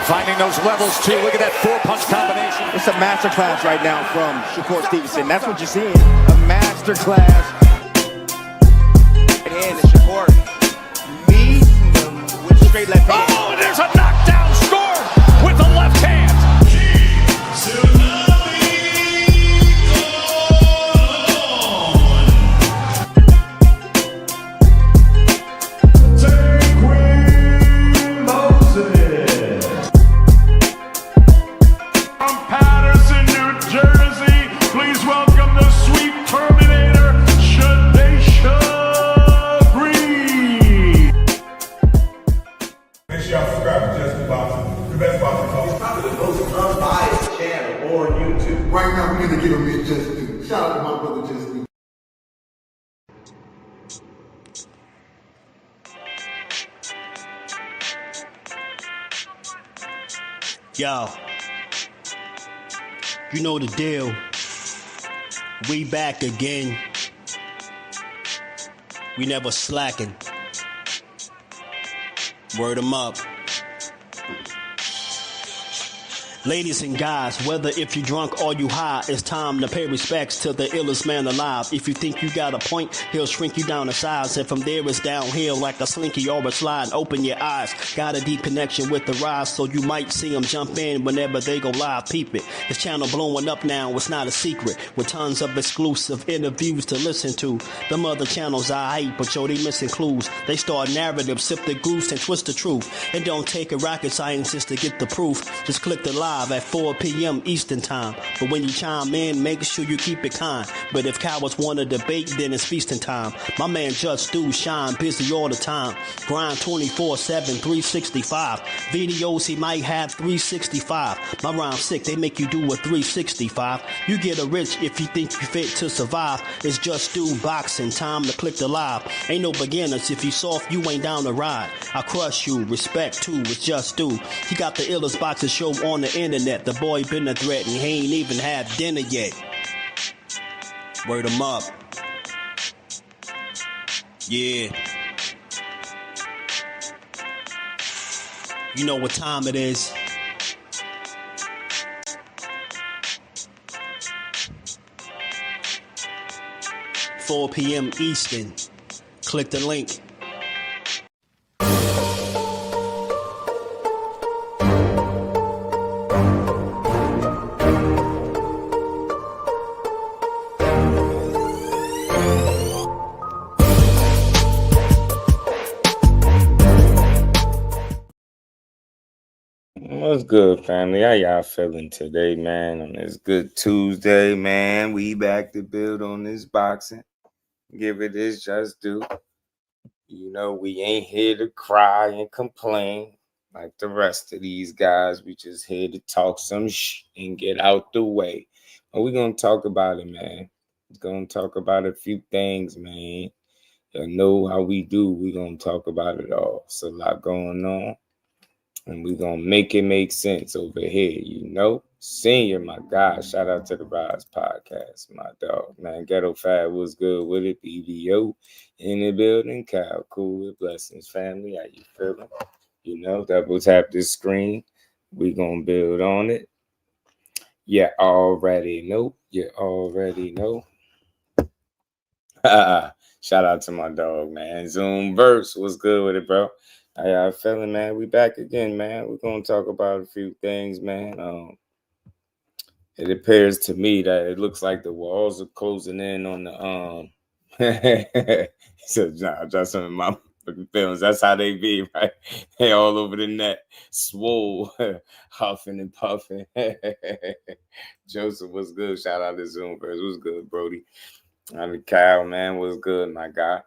Finding those levels, too. Look at that four-punch combination. It's a masterclass right now from Shakur Stevenson. That's what you're seeing. A masterclass. And Shakur meets him with straight left hand. Oh, and there's a knockdown scored with the left hand. Right now, we're going to give him his just due. Shout out to my brother, Just Due. Yo, you know the deal. We back again. We never slacking. Word 'em up. Ladies and guys, whether if you drunk or you high, it's time to pay respects to the illest man alive. If you think you got a point, he'll shrink you down to size. And from there it's downhill like a slinky or a slide. Open your eyes, got a deep connection with the rise, so you might see him jump in whenever they go live. Peep it, his channel blowing up now, it's not a secret. With tons of exclusive interviews to listen to. Them other channels I hate, but yo, they missing clues. They start narratives, sip the goose and twist the truth. It don't take a rocket scientist to get the proof. Just click the live at 4 p.m. Eastern time. But when you chime in, make sure you keep it kind. But if cowards want to debate, then it's feasting time. My man Jusdueboxing shine busy all the time. Grind 24/7, 365. Videos he might have 365. My rhyme sick, they make you do a 365. You get a rich if you think you fit to survive. It's Jusdueboxing, time to click the live. Ain't no beginners, if you soft, you ain't down to ride. I crush you, respect too, it's Jusdu. He got the illest boxing show on the internet. The boy been a threat and he ain't even had dinner yet. Word 'em up. Yeah. You know what time it is. $4 p.m. Eastern. Click the link. What's good, family? How y'all feeling today, man? On this good Tuesday, man. We back to build on this boxing. Give it its just due. You know, we ain't here to cry and complain like the rest of these guys. We just here to talk some shit and get out the way. And we're going to talk about it, man. We're going to talk about a few things, man. Y'all know how we do. We're going to talk about it all. It's a lot going on. And we're going to make it make sense over here, you know? Senior, my guy. Shout out to the Rise Podcast, my dog. Man, Ghetto Fat was good with it. BBO in the building. Kyle, cool with blessings, family. How you feeling? You know, double tap this screen. We going to build on it. You already know. You already know. Shout out to my dog, man. Zoom Verse was good with it, bro. How y'all feeling, man? We back again, man. We're going to talk about a few things, man. It appears to me that it looks like the walls are closing in on the so nah, just some of my films. That's how they be, right? They all over the net, swole, huffing and puffing. Joseph was good. Shout out to Zoomverse. Was good, Brody. Kyle, man, was good, my guy.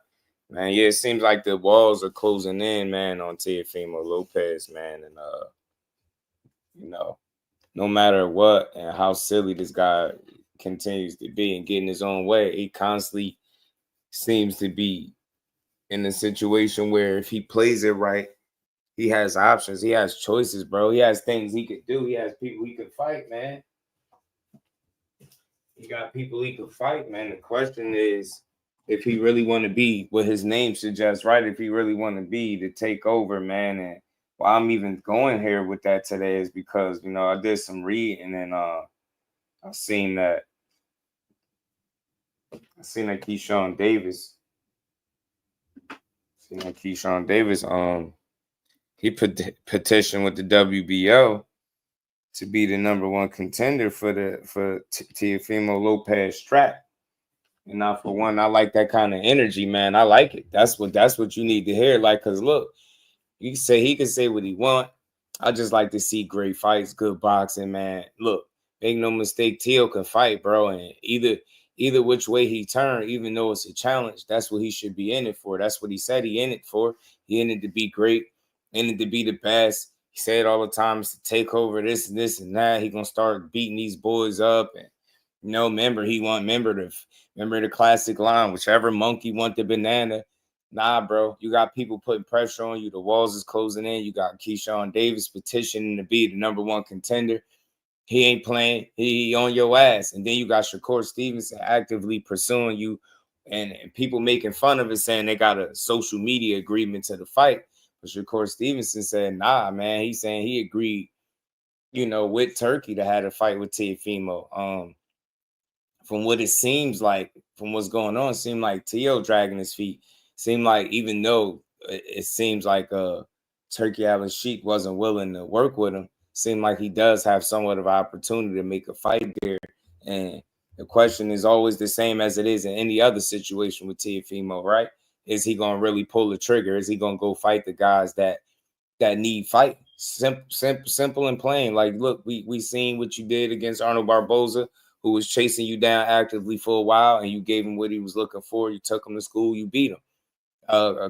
Man, yeah, it seems like the walls are closing in, man, on Teofimo Lopez, man. And, you know, no matter what and how silly this guy continues to be and getting his own way, he constantly seems to be in a situation where if he plays it right, he has options. He has choices, bro. He has things he could do. He has people he could fight, man. He got people he could fight, man. The question is, if he really want to be what his name suggests, right? If he really want to be to take over, man, and why I'm even going here with that today is because, you know, I did some reading and I seen that Keyshawn Davis. He petitioned with the WBO to be the #1 contender for Teofimo Lopez strap. And now, for one, I like that kind of energy, man. I like it. That's what you need to hear. Like, cause look, he can say what he want. I just like to see great fights, good boxing, man. Look, make no mistake, Teo can fight, bro. And either which way he turned, even though it's a challenge, that's what he should be in it for. That's what he said he in it for. He in it to be great, in it to be the best. He said all the time to take over this and this and that. He gonna start beating these boys up. And you know, remember the classic line, whichever monkey want the banana. Nah, bro, you got people putting pressure on you. The walls is closing in. You got Keyshawn Davis petitioning to be the #1 contender. He ain't playing. He on your ass. And then you got Shakur Stevenson actively pursuing you, and people making fun of it, saying they got a social media agreement to the fight. But Shakur Stevenson said, nah, man. He's saying he agreed, you know, with Turkey to have a fight with Teofimo. From what it seems like, from what's going on, it seemed like Teo dragging his feet. Seemed like, even though it seems like Turkey Allen Sheik wasn't willing to work with him, seemed like he does have somewhat of an opportunity to make a fight there. And the question is always the same as it is in any other situation with Teofimo, right? Is he going to really pull the trigger? Is he going to go fight the guys that need fight? Simple and plain. Like, look, we seen what you did against Arnold Barboza, who was chasing you down actively for a while, and you gave him what he was looking for. You took him to school, you beat him.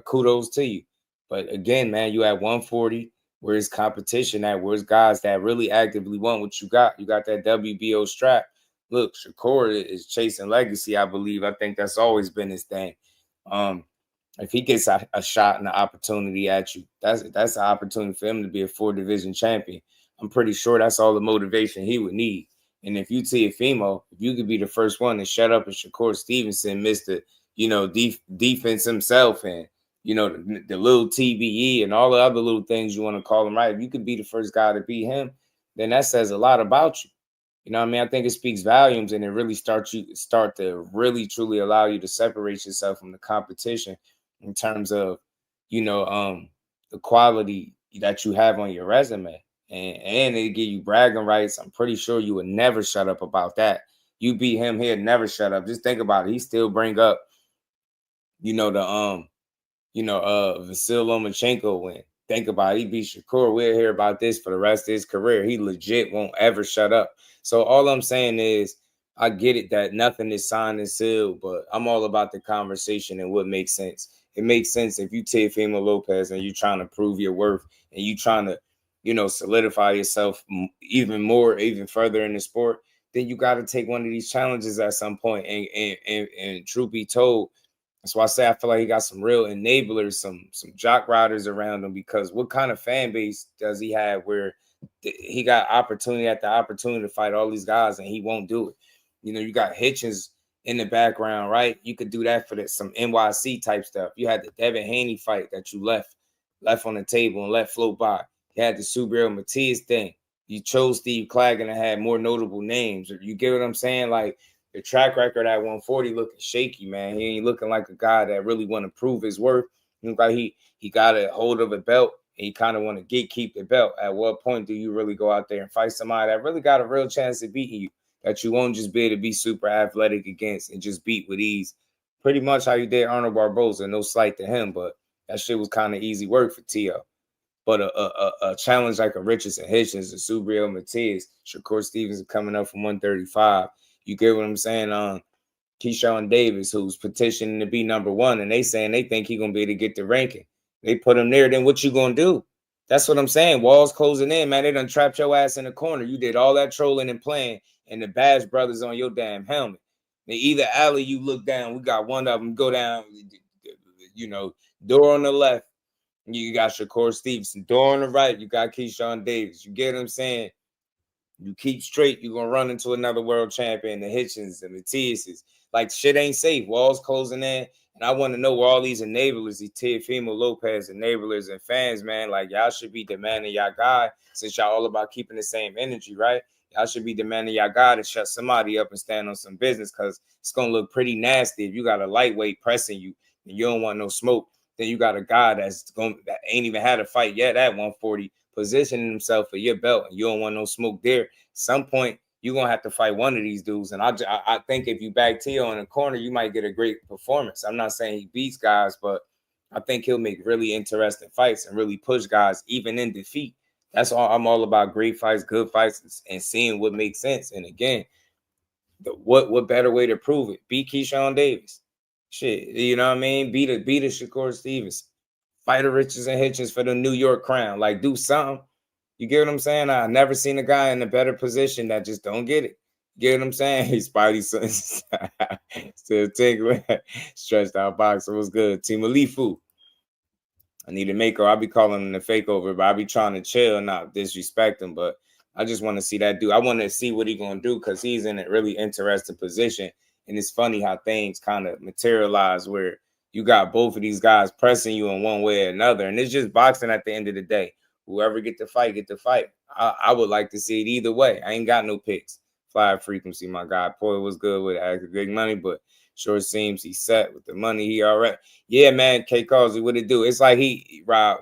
Kudos to you. But again, man, you at 140. Where's competition at? Where's guys that really actively want what you got? You got that WBO strap. Look, Shakur is chasing legacy, I believe. I think that's always been his thing. If he gets a shot and an opportunity at you, that's an opportunity for him to be a 4-division champion. I'm pretty sure that's all the motivation he would need. And if you Teofimo, if you could be the first one to shut up and Shakur Stevenson, Mr. You know, defense himself, and you know, the little TBE and all the other little things you want to call him, right? If you could be the first guy to beat him, then that says a lot about you. You know what I mean? I think it speaks volumes, and it really start to really truly allow you to separate yourself from the competition in terms of, you know, the quality that you have on your resume. And they give you bragging rights. I'm pretty sure you would never shut up about that. You beat him here, never shut up. Just think about it. He still bring up, you know, the Vasil Lomachenko win. Think about it. He beat Shakur. We'll hear about this for the rest of his career. He legit won't ever shut up. So all I'm saying is, I get it that nothing is signed and sealed, but I'm all about the conversation and what makes sense. It makes sense if you Teofimo Lopez and you're trying to prove your worth and you trying to, you know, solidify yourself even more, even further in the sport, then you got to take one of these challenges at some point. And truth be told, that's why I say I feel like he got some real enablers, some jock riders around him, because what kind of fan base does he have where he got opportunity after opportunity to fight all these guys and he won't do it? You know, you got Hitchens in the background, right? You could do that for some NYC type stuff. You had the Devin Haney fight that you left on the table and let float by. You had the Subriel Matias thing. You chose Steve Claggin and had more notable names. You get what I'm saying? Like, the track record at 140 looking shaky, man. He ain't looking like a guy that really want to prove his worth. He look like he got a hold of a belt and he kind of want to gatekeep the belt. At what point do you really go out there and fight somebody that really got a real chance of beating you, that you won't just be able to be super athletic against and just beat with ease? Pretty much how you did Arnold Barboza. No slight to him, but that shit was kind of easy work for Teo. But a challenge like a Richardson Hitchens, a Subriel Matias, Shakur Stevenson coming up from 135. You get what I'm saying? Keyshawn Davis, who's petitioning to be #1, and they saying they think he's going to be able to get the ranking. They put him there, then what you going to do? That's what I'm saying. Walls closing in, man. They done trapped your ass in the corner. You did all that trolling and playing, and the Bash brothers on your damn helmet. Now, either alley you look down, we got one of them go down, you know, door on the left. You got Shakur Stevenson. Door on the right, you got Keyshawn Davis. You get what I'm saying? You keep straight, you're going to run into another world champion, the Hitchens and the Matiases. Like, shit ain't safe. Walls closing in. And I want to know where all these enablers, these Teofimo Lopez enablers and fans, man, like, y'all should be demanding y'all guy, since y'all all about keeping the same energy, right? Y'all should be demanding y'all guy to shut somebody up and stand on some business, because it's going to look pretty nasty if you got a lightweight pressing you and you don't want no smoke. Then you got a guy that ain't even had a fight yet at 140, positioning himself for your belt, and you don't want no smoke there. At some point, you're going to have to fight one of these dudes. And I think if you back Teo in the corner, you might get a great performance. I'm not saying he beats guys, but I think he'll make really interesting fights and really push guys even in defeat. That's all. I'm all about great fights, good fights, and seeing what makes sense. And again, what better way to prove it? Beat Keyshawn Davis. Shit, you know what I mean? Beat a Shakur Stevenson. Fight a Richards and Hitchens for the New York crown. Like, do something. You get what I'm saying? I've never seen a guy in a better position that just don't get it. You get what I'm saying? He's Spidey still tingling. Stretched out boxer was good. Team Alifu. I need to make her. I'll be calling him the fake over, but I'll be trying to chill, not disrespect him. But I just want to see that dude. I want to see what he's going to do, because he's in a really interesting position. And it's funny how things kind of materialize where you got both of these guys pressing you in one way or another. And it's just boxing at the end of the day. Whoever get the fight, get the fight. I would like to see it either way. I ain't got no picks. Fly frequency, my guy. Poy was good with big money, but sure seems he's set with the money he already. Yeah, man, K. Causey, what it do? It's like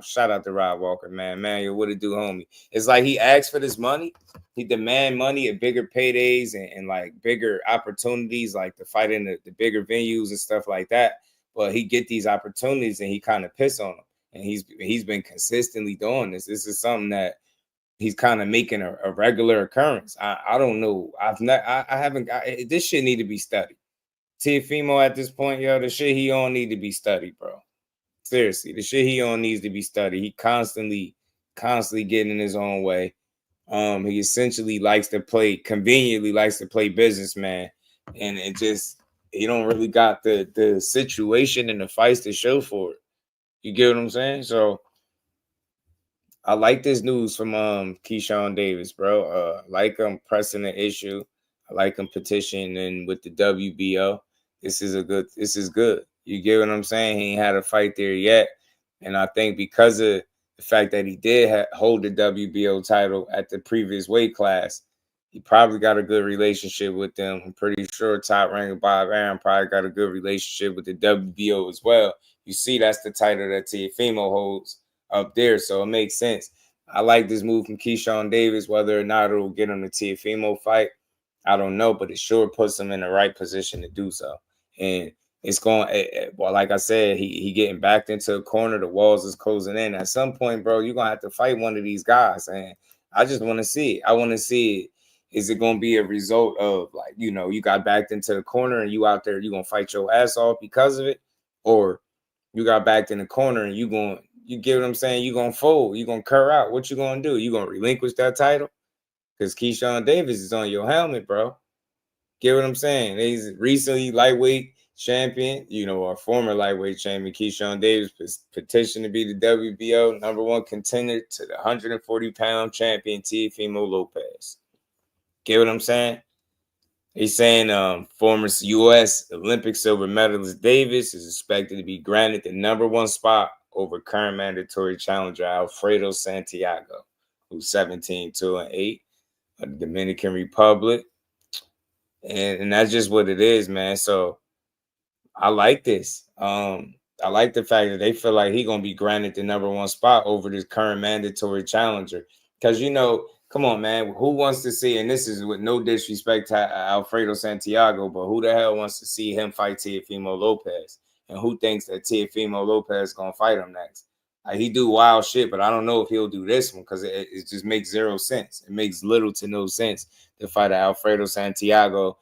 shout out to Rob Walker, man. Man, what it do, homie? It's like he asked for this money. He demand money at bigger paydays and like bigger opportunities, like to fight in the bigger venues and stuff like that. But he get these opportunities and he kind of piss on them. And he's been consistently doing this. This is something that he's kind of making a regular occurrence. I don't know. I haven't got this shit need to be studied. Teofimo at this point, yo, the shit he on need to be studied, bro. Seriously, the shit he on needs to be studied. He constantly getting in his own way. He essentially conveniently likes to play businessman, and it just he don't really got the situation and the fights to show for it. You get what I'm saying? So I like this news from Keyshawn Davis, bro. I like him pressing the issue. I like him petitioning with the WBO. This is good. You get what I'm saying? He ain't had a fight there yet. And I think because of the fact that he did hold the WBO title at the previous weight class, he probably got a good relationship with them. I'm pretty sure Top Ranker Bob Arum probably got a good relationship with the WBO as well. You see, that's the title that Teofimo holds up there, so it makes sense. I like this move from Keyshawn Davis. Whether or not it'll get him the Teofimo fight, I don't know, but it sure puts him in the right position to do so. And it's going, well, like I said, he getting backed into a corner. The walls is closing in. At some point, bro, you're going to have to fight one of these guys. And I just want to see it. I want to see it. Is it going to be a result of, like, you know, you got backed into the corner and you out there, you're going to fight your ass off because of it? Or you got backed in the corner and you get what I'm saying? You're going to fold. You're going to curl out. What you going to do? You going to relinquish that title? Because Keyshawn Davis is on your helmet, bro. Get what I'm saying? He's recently lightweight champion, you know, our former lightweight champion, Keyshawn Davis, petitioned to be the WBO #1 contender to the 140-pound champion, Teofimo Lopez. Get what I'm saying? He's saying former U.S. Olympic silver medalist Davis is expected to be granted the #1 spot over current mandatory challenger Alfredo Santiago, who's 17-2-8 of the Dominican Republic. And that's just what it is, man. So I like this. I like the fact that they feel like he's going to be granted the #1 spot over this current mandatory challenger. Because, you know, come on, man. Who wants to see, and this is with no disrespect to Alfredo Santiago, but who the hell wants to see him fight Teofimo Lopez? And who thinks that Teofimo Lopez is going to fight him next? Like, he do wild shit, but I don't know if he'll do this one because it just makes zero sense. It makes little to no sense to fight Alfredo Santiago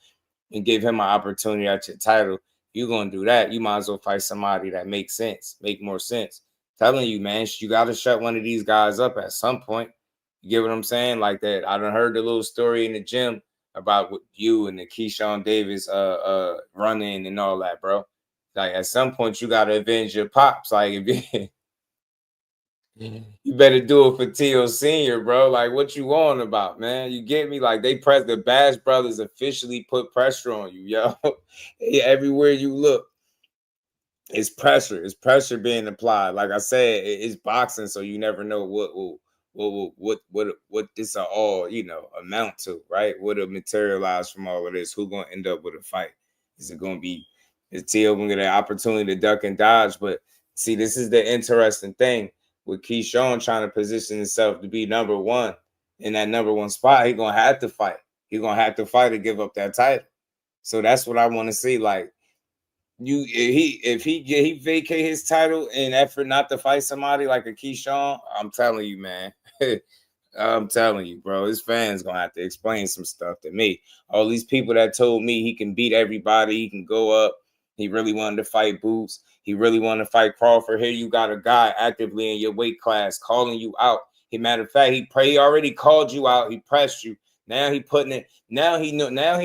and give him an opportunity at your title. You're going to do that, you might as well fight somebody that makes sense, make more sense. Telling you, man, you got to shut one of these guys up at some point. You get what I'm saying? Like that. I done heard the little story in the gym about what you and the Keyshawn Davis running and all that, bro. Like, at some point, you got to avenge your pops. Like, if You better do it for Teo Senior, bro. Like, what you on about, man? You get me? Like, the Bash Brothers officially put pressure on you, yo. Everywhere you look, it's pressure. It's pressure being applied. Like I said, it's boxing, so you never know what this all amount to, right? What will materialize from all of this? Who gonna end up with a fight? Is it gonna be? Is Teo gonna get an opportunity to duck and dodge? But see, this is the interesting thing with Keyshawn trying to position himself to be number one in that number one spot. He's gonna have to fight. He's gonna have to fight to give up that title. So that's what I want to see. Like, if he vacate his title in effort not to fight somebody like a Keyshawn, I'm telling you, man. I'm telling you, bro, his fans gonna have to explain some stuff to me. All these people that told me he can beat everybody, he can go up. He really wanted to fight Boots. He really wanted to fight Crawford. Here you got a guy actively in your weight class calling you out. Matter of fact, he already called you out. He pressed you. Now he putting it. Now he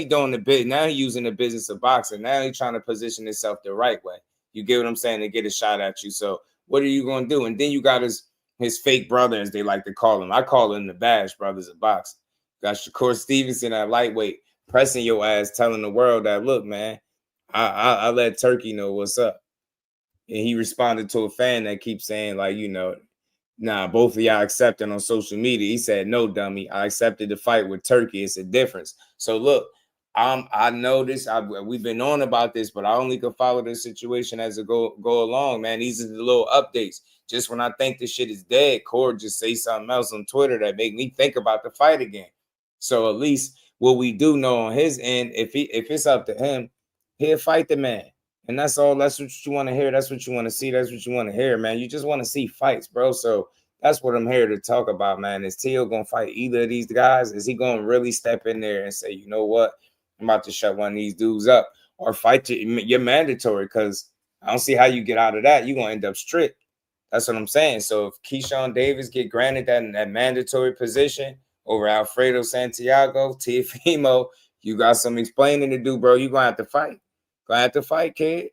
doing the bit. Now he using the business of boxing. Now he trying to position himself the right way. You get what I'm saying? To get a shot at you. So what are you gonna do? And then you got his fake brother, as they like to call him. I call him the Bash Brothers of boxing. Got Shakur Stevenson at lightweight pressing your ass, telling the world that, look, man, I let Turkey know what's up. And he responded to a fan that keeps saying, like, nah, both of y'all accepting on social media. He said, no, dummy, I accepted the fight with Turkey. It's a difference. So look, I know this. We've been on about this, but I only can follow the situation as it go along, man. These are the little updates. Just when I think this shit is dead, Cord just say something else on Twitter that make me think about the fight again. So at least what we do know on his end, if it's up to him, he'll fight the man. And that's all. That's what you want to hear. That's what you want to see. That's what you want to hear, man. You just want to see fights, bro. So that's what I'm here to talk about, man. Is Teo going to fight either of these guys? Is he going to really step in there and say, you know what? I'm about to shut one of these dudes up, or fight you're mandatory? Because I don't see how you get out of that. You're going to end up strict. That's what I'm saying. So if Keyshawn Davis get granted that mandatory position over Alfredo Santiago, Teofimo, you got some explaining to do, bro. You're going to have to fight. Gonna have to fight, kid.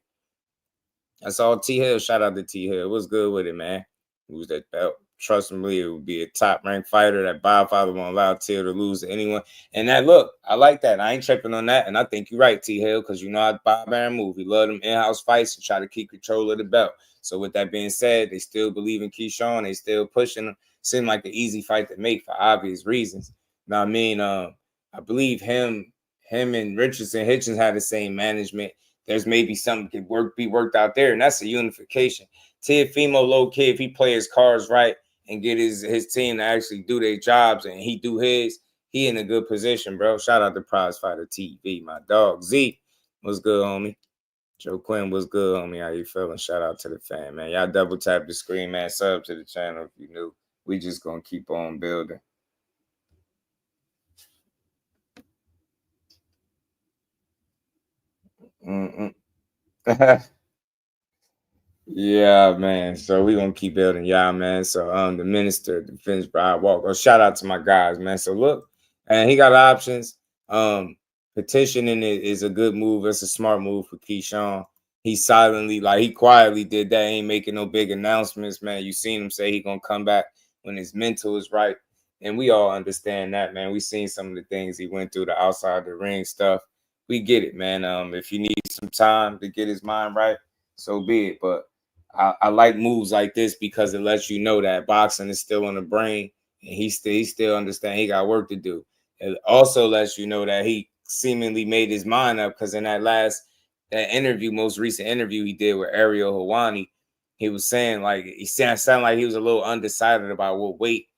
That's all T Hill. Shout out to T Hill. What's good with it, man? Who's that belt? Trust me, it would be a top-ranked fighter. That Godfather won't allow T Hill to lose to anyone. And that, look, I like that. I ain't tripping on that. And I think you're right, T Hill, because you know how Bob Aaron move. He love them in-house fights and try to keep control of the belt. So with that being said, they still believe in Keyshawn. They still pushing him. Seemed like an easy fight to make for obvious reasons. Now, I mean, I believe him and Richardson Hitchens had the same management. There's maybe something could be worked out there, and that's a unification. Teofimo low-key, if he play his cards right and get his team to actually do their jobs and he do his, he in a good position, bro. Shout out to Prize Fighter TV, my dog. Z, what's good, homie? Joe Quinn, what's good, homie? How you feeling? Shout out to the fan, man. Y'all double tap the screen, man. Sub to the channel if you new. We just going to keep on building. Yeah, man. So we're gonna keep building, y'all, man. So the minister, the Finch Bride Walk. Oh, shout out to my guys, man. So look, and he got options. Petitioning is a good move. It's a smart move for Keyshawn. He silently, like he quietly did that. Ain't making no big announcements, man. You seen him say he gonna come back when his mental is right. And we all understand that, man. We seen some of the things he went through, the outside the ring stuff. We get it, man. If you need some time to get his mind right, so be it. But I like moves like this because it lets you know that boxing is still on the brain and he still understand he got work to do. It also lets you know that he seemingly made his mind up because in that most recent interview he did with Ariel Helwani, he was saying like sounded like he was a little undecided about what weight.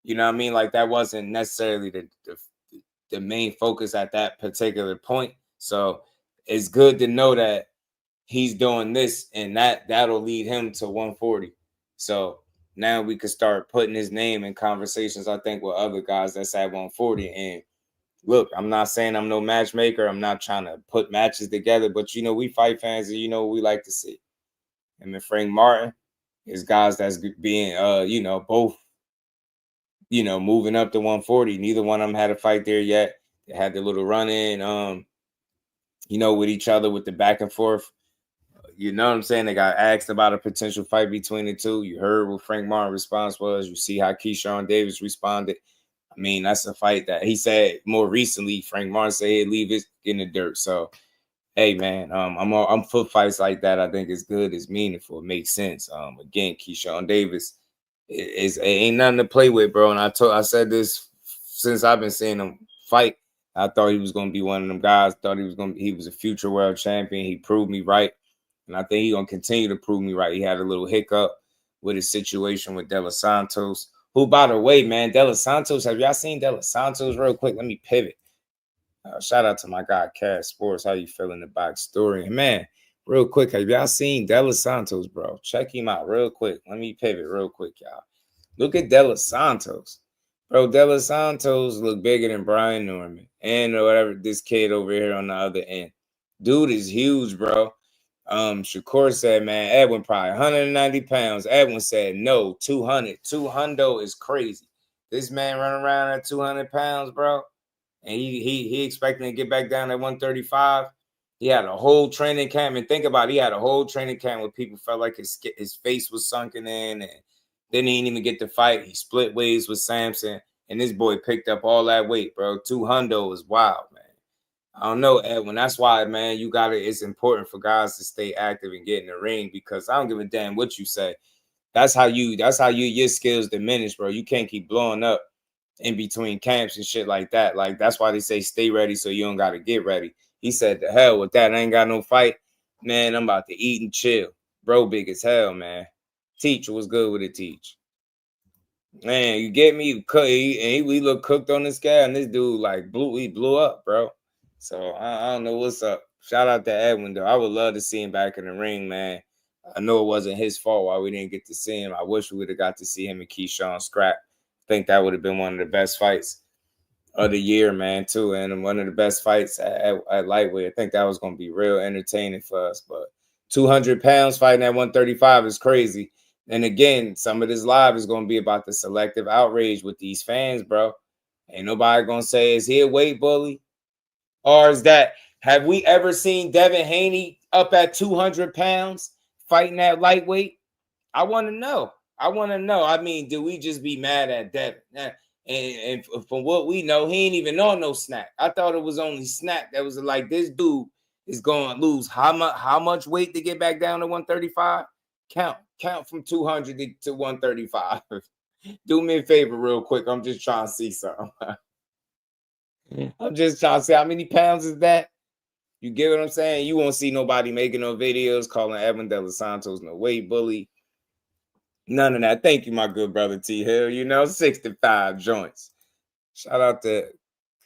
You know what I mean? Like that wasn't necessarily the main focus at that particular point. So it's good to know that he's doing this and that'll lead him to 140. So now we could start putting his name in conversations, I think, with other guys that's at 140. And look, I'm not saying I'm no matchmaker. I'm not trying to put matches together, but we fight fans and what we like to see. And Frank Martin is guys that's being both moving up to 140. Neither one of them had a fight there yet. They had the little run in with each other with the back and forth. you know what I'm saying? They got asked about a potential fight between the two. You heard what Frank Martin's response was. You see how Keyshawn Davis responded. I mean, that's a fight that he said more recently. Frank Martin said he'd leave it in the dirt. So, hey, man, I'm for fights like that. I think it's good. It's meaningful. It makes sense. Again, Keyshawn Davis it ain't nothing to play with, bro. And I said this since I've been seeing him fight. I thought he was going to be one of them guys. Thought he was a future world champion. He proved me right. And I think he's going to continue to prove me right. He had a little hiccup with his situation with De Los Santos, who, by the way, man, De Los Santos, have y'all seen De Los Santos real quick? Let me pivot. Shout out to my guy, Cash Sports. How you feeling the backstory? And, man, real quick, have y'all seen De Los Santos, bro? Check him out real quick. Let me pivot real quick, y'all. Look at De Los Santos. Bro, De Los Santos look bigger than Brian Norman and whatever this kid over here on the other end. Dude is huge, bro. Shakur said, man, Edwin probably 190 pounds. Edwin said, no, 200. 200 is crazy. This man running around at 200 pounds, bro. And he expecting to get back down at 135. He had a whole training camp. And think about it, he had a whole training camp where people felt like his face was sunken in and then he didn't even get to fight. He split ways with Samson, and this boy picked up all that weight, bro. 200 is wild, man. I don't know, Edwin. That's why, man, it's important for guys to stay active and get in the ring because I don't give a damn what you say. That's how your skills diminish, bro. You can't keep blowing up in between camps and shit like that. Like, that's why they say stay ready so you don't got to get ready. He said, the hell with that. I ain't got no fight. Man, I'm about to eat and chill. Bro, big as hell, man. Teach was good with it, Teach. Man, you get me? We look cooked on this guy, and this dude like blew up, bro. So I don't know what's up. Shout out to Edwin, though. I would love to see him back in the ring, man. I know it wasn't his fault why we didn't get to see him. I wish we would have got to see him and Keyshawn scrap. I think that would have been one of the best fights of the year, man, too. And one of the best fights at lightweight. I think that was going to be real entertaining for us. But 200 pounds fighting at 135 is crazy. And again, some of this live is going to be about the selective outrage with these fans, bro. Ain't nobody going to say, is he a weight bully? Or is that, have we ever seen Devin Haney up at 200 pounds fighting at lightweight? I want to know. I mean, do we just be mad at Devin? And from what we know, he ain't even on no snack. I thought it was only snack that was like, this dude is going to lose how much weight to get back down to 135? Count from 200 to 135. Do me a favor real quick. I'm just trying to see something. I'm just trying to see how many pounds is that? You get what I'm saying? You won't see nobody making no videos calling Edwin De Los Santos no weight bully. None of that. Thank you, my good brother T Hill. 65 joints. Shout out to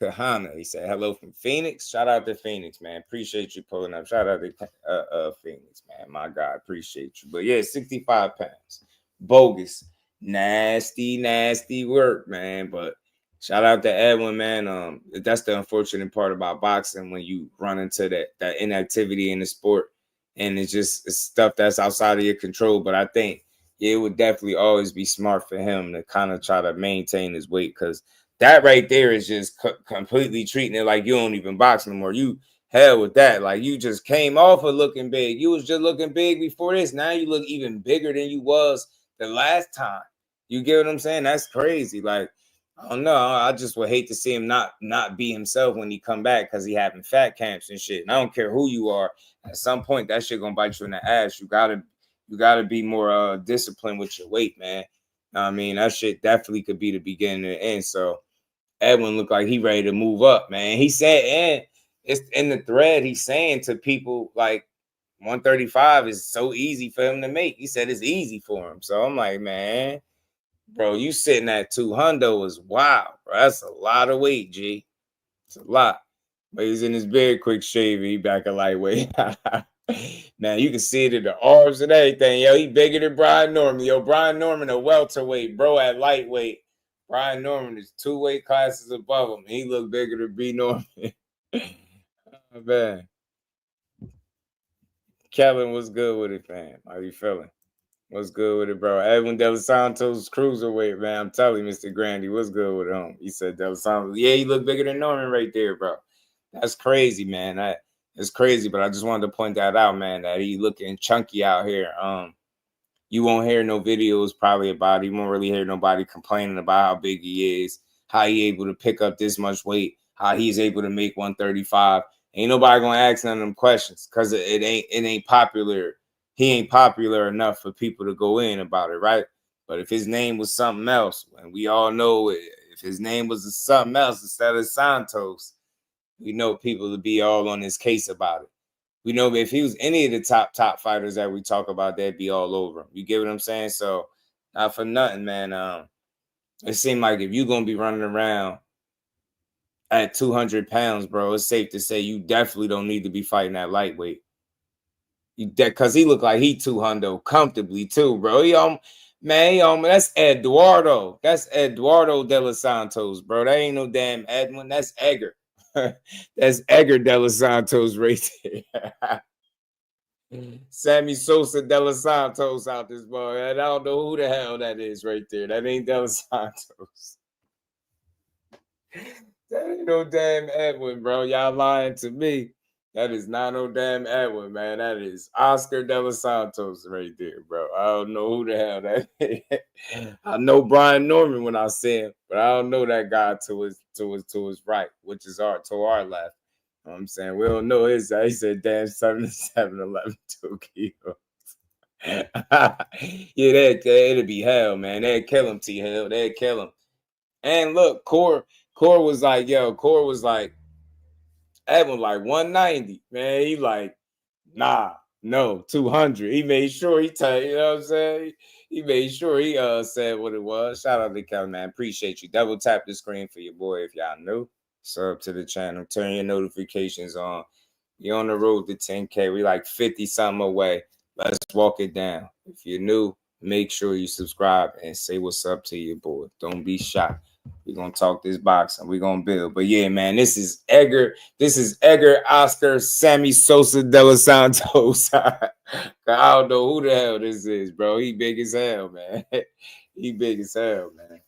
Kahana. He said hello from Phoenix. Shout out to Phoenix, man. Appreciate you pulling up. Shout out to Phoenix, man. My God, appreciate you. But yeah, 65 pounds. Bogus. Nasty work, man. But shout out to Edwin, man. That's the unfortunate part about boxing when you run into that inactivity in the sport. And it's stuff that's outside of your control. But I think it would definitely always be smart for him to kind of try to maintain his weight because that right there is just completely treating it like you don't even box no more. You hell with that. Like you just came off of looking big. You was just looking big before this. Now you look even bigger than you was the last time. You get what I'm saying? That's crazy. Like, I don't know. I just would hate to see him not be himself when he come back because he having fat camps and shit. And I don't care who you are. At some point, that shit gonna bite you in the ass. You gotta be more disciplined with your weight, man. I mean, that shit definitely could be the beginning and the end. So Edwin looked like he ready to move up, man. He said, and it's in the thread, he's saying to people like 135 is so easy for him to make. He said it's easy for him. So I'm like, man, bro, you sitting at 200 is wild, bro. That's a lot of weight, G. It's a lot. But he's in his very quick shave. He back at lightweight. Now you can see it in the arms and everything. Yo, he bigger than Brian Norman. Yo, Brian Norman a welterweight, bro, at lightweight. Brian Norman is 2 weight classes above him. He look bigger than B. Norman. Oh, man. Kevin, what's good with it, fam? How you feeling? What's good with it, bro? Edwin De Los Santos cruiserweight, man. I'm telling you, Mr. Grandy, what's good with him? He said De Los Santos. Yeah, he look bigger than Norman right there, bro. That's crazy, man. It's crazy, but I just wanted to point that out, man, that he looking chunky out here. You won't hear no videos probably about it. You won't really hear nobody complaining about how big he is, how he able to pick up this much weight, how he's able to make 135. Ain't nobody gonna ask none of them questions because it ain't popular. He ain't popular enough for people to go in about it, right? But if his name was something else, and we all know if his name was something else instead of Santos, we know people would be all on his case about it. We know if he was any of the top fighters that we talk about, they'd be all over him. You get what I'm saying? So, not for nothing, man. It seemed like if you're gonna be running around at 200 pounds, bro, it's safe to say you definitely don't need to be fighting that lightweight. Because he looked like he 200 comfortably too, bro. That's Eduardo. That's Eduardo De Los Santos, bro. That ain't no damn Edwin. That's Edgar. That's Edgar De Los Santos right there. Sammy Sosa De Los Santos out this boy. I don't know who the hell that is right there. That ain't De Los Santos. That ain't no damn Edwin, bro. Y'all lying to me. That is not no damn Edwin, man. That is Oscar De Los Santos right there, bro. I don't know who the hell that is. I know Brian Norman when I see him, but I don't know that guy to his right, which is to our left. You know what I'm saying? We don't know his. He said, damn, 7'7", 11, 2 kilos. Yeah, it'd be hell, man. They'd kill him, T Hell. They'd kill him. And look, Core was like, Edwin like 190, man. He like, nah, no, 200. He made sure he you know what I'm saying? He made sure he said what it was. Shout out to Kevin, man. Appreciate you. Double tap the screen for your boy if y'all new. Sub to the channel. Turn your notifications on. You're on the road to 10K. We like 50 something away. Let's walk it down. If you're new, make sure you subscribe and say what's up to your boy. Don't be shy. We're going to talk this boxing. We're going to build. But yeah, man, this is Edgar. This is Edgar Oscar Sammy Sosa De Los Santos. I don't know who the hell this is, bro. He big as hell, man. He big as hell, man.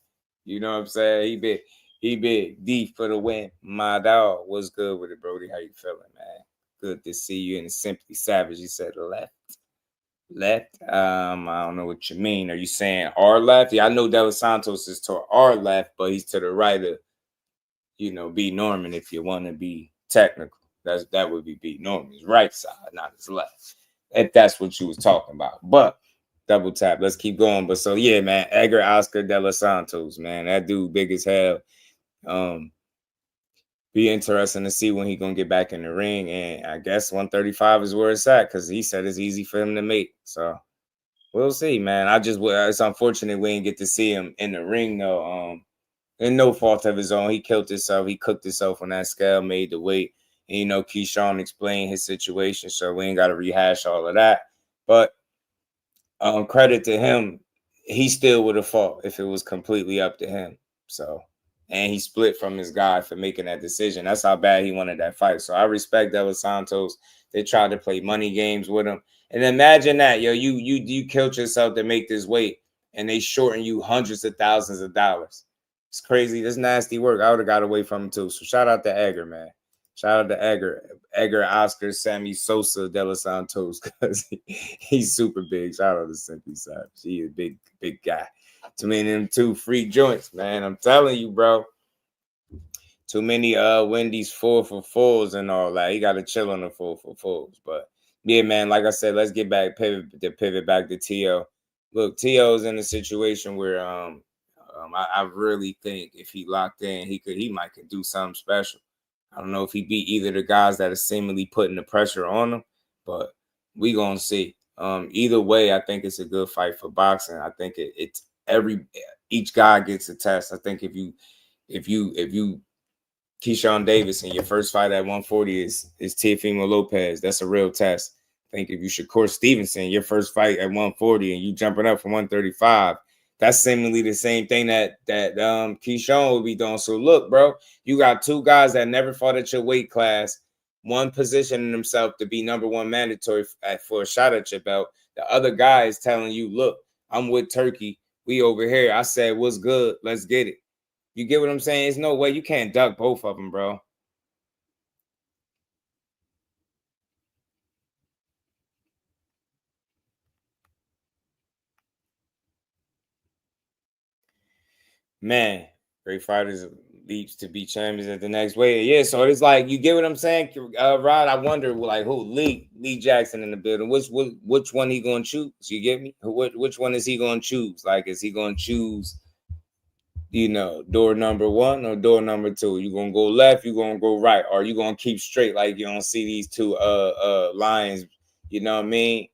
You know what I'm saying? He big. He big. D for the win. My dog. What's good with it, Brody? How you feeling, man? Good to see you. And Simply Savage, you said left. Left. I don't know what you mean. Are you saying our left? Yeah, I know De Los Santos is to our left, but he's to the right of, B Norman if you want to be technical. That would be B Norman's right side, not his left. If that's what you was talking about. But double tap. Let's keep going. But so yeah, man, Edgar Oscar De Los Santos, man. That dude big as hell. Be interesting to see when he gonna get back in the ring, and I guess 135 is where it's at because he said it's easy for him to make. So we'll see, man. It's unfortunate we didn't get to see him in the ring though. And no fault of his own. He killed himself. He cooked himself on that scale, made the weight. And, Keyshawn explained his situation, so we ain't got to rehash all of that. But credit to him, he still would have fought if it was completely up to him. So. And he split from his guy for making that decision. That's how bad he wanted that fight. So I respect De Los Santos. They tried to play money games with him. And imagine that, you killed yourself to make this weight, and they shorten you hundreds of thousands of dollars. It's crazy. This nasty work. I would have got away from him too. So shout out to Edgar, man. Shout out to Edgar Oscar Sammy Sosa De Los Santos because he's super big. Shout out to Simply Savage. He is a big guy. Too many of them 2 free joints, man. I'm telling you, bro. Too many Wendy's 4 for 4s and all that. He got to chill on the 4 for 4s. But yeah, man, like I said, let's get back, pivot back to T.O. Look, T.O.'s in a situation where I really think if he locked in, he might could do something special. I don't know if he beat either of the guys that are seemingly putting the pressure on him, but we gonna see. Either way, I think it's a good fight for boxing. I think it's each guy gets a test. I think if you Keyshawn Davis in your first fight at 140 is Teofimo Lopez, that's a real test. I think if you Shakur Stevenson, your first fight at 140 and you jumping up from 135, that's seemingly the same thing that Keyshawn will be doing. So look, bro, you got 2 guys that never fought at your weight class. One positioning himself to be #1 mandatory for a shot at your belt. The other guy is telling you, look, I'm with Turkey. We over here. I said, what's good? Let's get it. You get what I'm saying? There's no way you can't duck both of them, bro. man, great fighters leaps to be champions at the next weight. Yeah, so it's like, you get what I'm saying, Rod? I wonder, like, who Lee Jackson in the building? Which one he gonna choose? You get me? Which one is he gonna choose? Like, is he gonna choose, door number 1 or door number 2? You gonna go left? You gonna go right? Or you gonna keep straight? Like, you don't see these two lions, you know what I mean,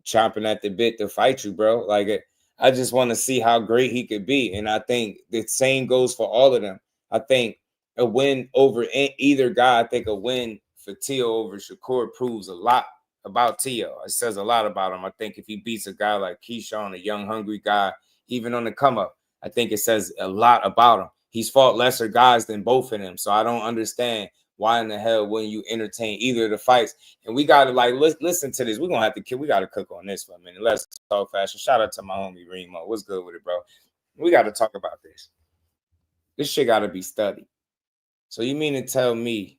chomping at the bit to fight you, bro. Like, I just want to see how great he could be, and I think the same goes for all of them. I think a win over either guy, I think a win for Teo over Shakur proves a lot about Teo. It says a lot about him. I think if he beats a guy like Keyshawn, a young, hungry guy, even on the come up, I think it says a lot about him. He's fought lesser guys than both of them, so I don't understand why in the hell wouldn't you entertain either of the fights. And we got to, like, listen to this. We're going to have to, we got to cook on this for a minute. Let's talk fashion. Shout out to my homie Remo. What's good with it, bro? We got to talk about this. This shit got to be studied. So you mean to tell me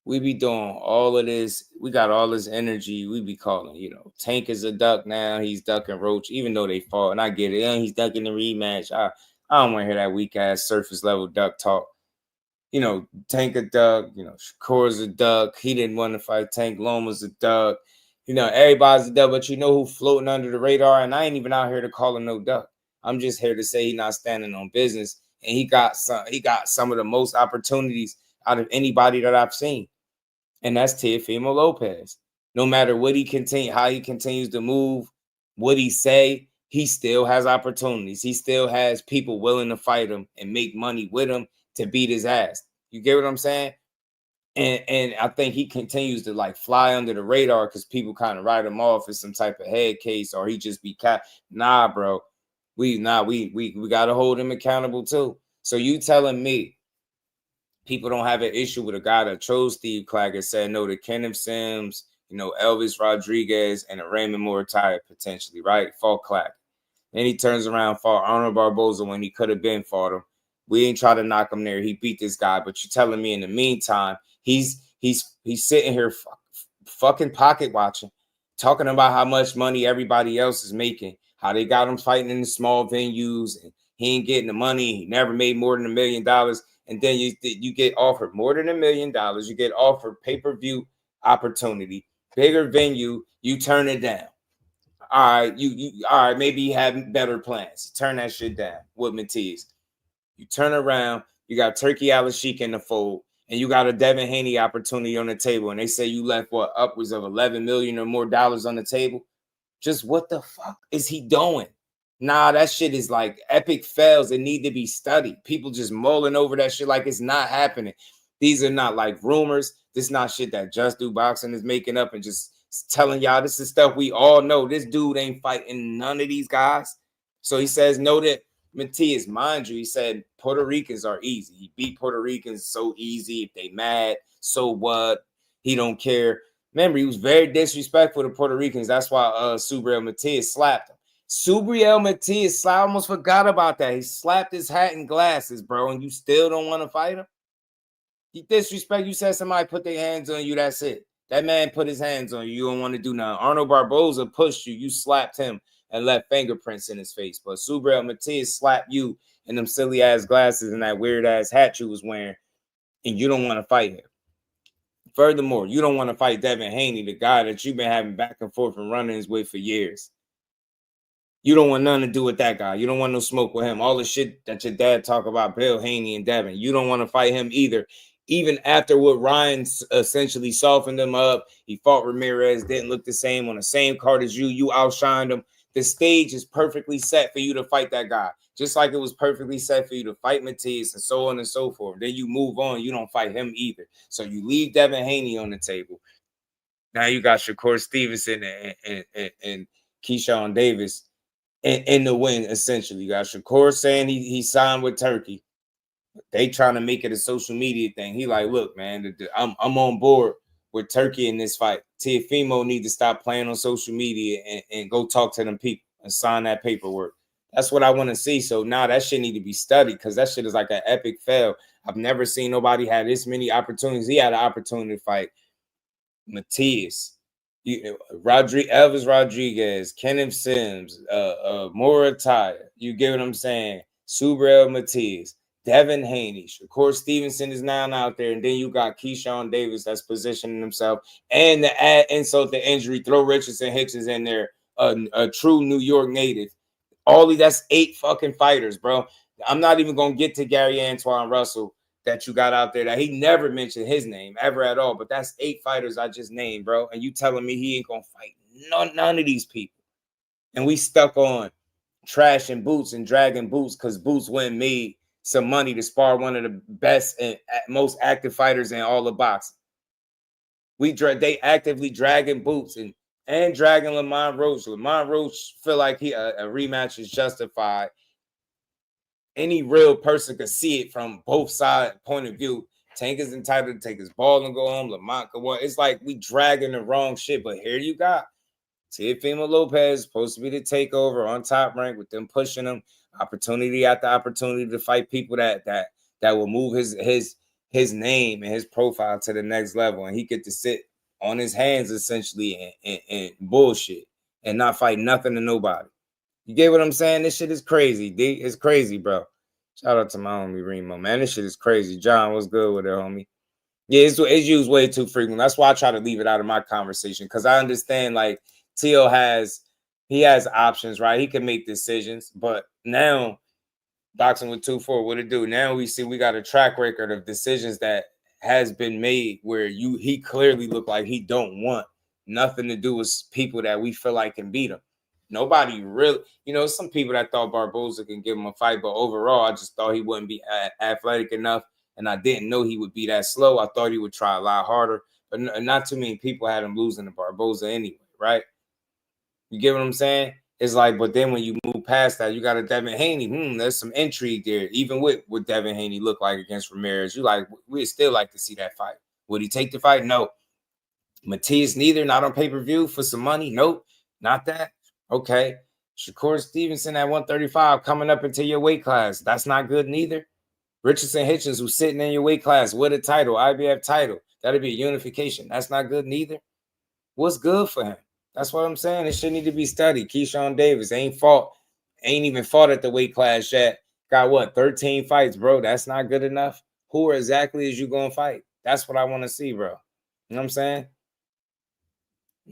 we be doing all of this, we got all this energy, we be calling, Tank is a duck now, he's ducking Roach, even though they fought, and I get it, and he's ducking the rematch. I don't want to hear that weak-ass surface-level duck talk. Tank a duck, Shakur's a duck, he didn't want to fight Tank, Loma's a duck, everybody's a duck, but who floating under the radar, and I ain't even out here to call him no duck. I'm just here to say he's not standing on business, and he got some of the most opportunities out of anybody that I've seen. And that's Teofimo Lopez. No matter what how he continues to move, what he say, he still has opportunities. He still has people willing to fight him and make money with him to beat his ass. You get what I'm saying? And I think he continues to, like, fly under the radar because people kind of write him off as some type of head case, or he just be Nah, bro. We gotta hold him accountable too. So you telling me people don't have an issue with a guy that chose Steve Claggett, said no to Kenneth Sims, Elvis Rodriguez, and a Raymond Muay potentially, right? Fought Claggett. Then he turns around, fought Arnold Barboza when he could have been fought him. We ain't try to knock him there. He beat this guy, but you're telling me in the meantime, he's sitting here fucking pocket watching, talking about how much money everybody else is making, how they got him fighting in the small venues, and he ain't getting the money. He never made more than $1 million. And then you get offered more than $1 million. You get offered pay-per-view opportunity, bigger venue. You turn it down. All right, all right. Maybe you have better plans. Turn that shit down. With Matias, you turn around. You got Turkey Al-Sheikh in the fold, and you got a Devin Haney opportunity on the table. And they say you left upwards of $11 million or more dollars on the table. Just what the fuck is he doing? Nah, that shit is like epic fails that need to be studied. People just mulling over that shit like it's not happening. These are not like rumors. This is not shit that Jusdueboxing is making up and just telling y'all. This is stuff we all know. This dude ain't fighting none of these guys. So he says no to Matias. Mind you, he said Puerto Ricans are easy. He beat Puerto Ricans so easy. If they mad, so what? He don't care. Remember, he was very disrespectful to Puerto Ricans. That's why Subriel Matias slapped him. Subriel Matias, I almost forgot about that. He slapped his hat and glasses, bro, and you still don't want to fight him? You disrespect. You said somebody put their hands on you, that's it. That man put his hands on you. You don't want to do nothing. Arnold Barboza pushed you. You slapped him and left fingerprints in his face. But Subriel Matias slapped you in them silly-ass glasses and that weird-ass hat you was wearing, and you don't want to fight him. Furthermore, you don't want to fight Devin Haney, the guy that you've been having back and forth and run-ins with for years. You don't want nothing to do with that guy. You don't want no smoke with him. All the shit that your dad talk about, Bill Haney and Devin, you don't want to fight him either. Even after what Ryan essentially softened him up, he fought Ramirez, didn't look the same on the same card as you. You outshined him. The stage is perfectly set for you to fight that guy, just like it was perfectly set for you to fight Matias and so on and so forth. Then you move on. You don't fight him either. So you leave Devin Haney on the table. Now you got Shakur Stevenson and Keyshawn Davis in the win, essentially. You got Shakur saying he signed with Turkey. They trying to make it a social media thing. He like, look, man, I'm on board with Turkey in this fight. Teofimo need to stop playing on social media and go talk to them people and sign that paperwork. That's what I want to see. So now that shit need to be studied because that shit is like an epic fail. I've never seen nobody have this many opportunities. He had an opportunity to fight Matias, Elvis Rodriguez, Kenneth Sims, Murataya. You get what I'm saying? Subriel Matias, Devin Haney, Shakur Stevenson is now out there, and then you got Keyshawn Davis that's positioning himself, and to add insult to injury, throw Richardson Hitchens in there, a true New York native. That's 8 fucking fighters, bro. I'm not even gonna get to Gary Antoine Russell that you got out there that he never mentioned his name ever at all, but that's 8 fighters I just named, bro. And you telling me he ain't gonna fight none of these people, and we stuck on trashing Boots and dragging Boots because Boots went and made some money to spar one of the best and most active fighters in all of boxing. They actively dragging Boots and dragging Lamont Roach. Lamont Roach feel like a rematch is justified. Any real person could see it from both sides point of view. Tank is entitled to take his ball and go home. Lamont could walk. It's like we dragging the wrong shit. But here you got Teofimo Lopez supposed to be the takeover on Top Rank with them pushing him opportunity after opportunity to fight people that will move his name and his profile to the next level, and he get to sit on his hands essentially and bullshit and not fight nothing to nobody. You get what I'm saying? This shit is crazy, D. It's crazy, bro. Shout out to my homie Remo, man. This shit is crazy. John, what's good with it, homie? Yeah, it's used way too frequent. That's why I try to leave it out of my conversation, because I understand, like, Teo has options, right? He can make decisions, but now boxing with 2-4, what it do? Now we see we got a track record of decisions that has been made where he clearly looked like he don't want nothing to do with people that we feel like can beat him. Nobody really, some people that thought Barboza can give him a fight, but overall, I just thought he wouldn't be athletic enough, and I didn't know he would be that slow. I thought he would try a lot harder, but not too many people had him losing to Barboza anyway, right? You get what I'm saying? It's like, but then when you move past that, you got a Devin Haney. There's some intrigue there. Even with what Devin Haney looked like against Ramirez, we'd still like to see that fight. Would he take the fight? No. Matias neither, not on pay-per-view for some money. Nope, not that. Okay. Shakur Stevenson at 135 coming up into your weight class. That's not good neither. Richardson Hitchens, who's sitting in your weight class with a title, IBF title. That'll be a unification. That's not good neither. What's good for him? That's what I'm saying. It should need to be studied. Keyshawn Davis ain't even fought at the weight class yet. Got 13 fights, bro. That's not good enough. Who exactly is you gonna fight? That's what I want to see, bro. You know what I'm saying?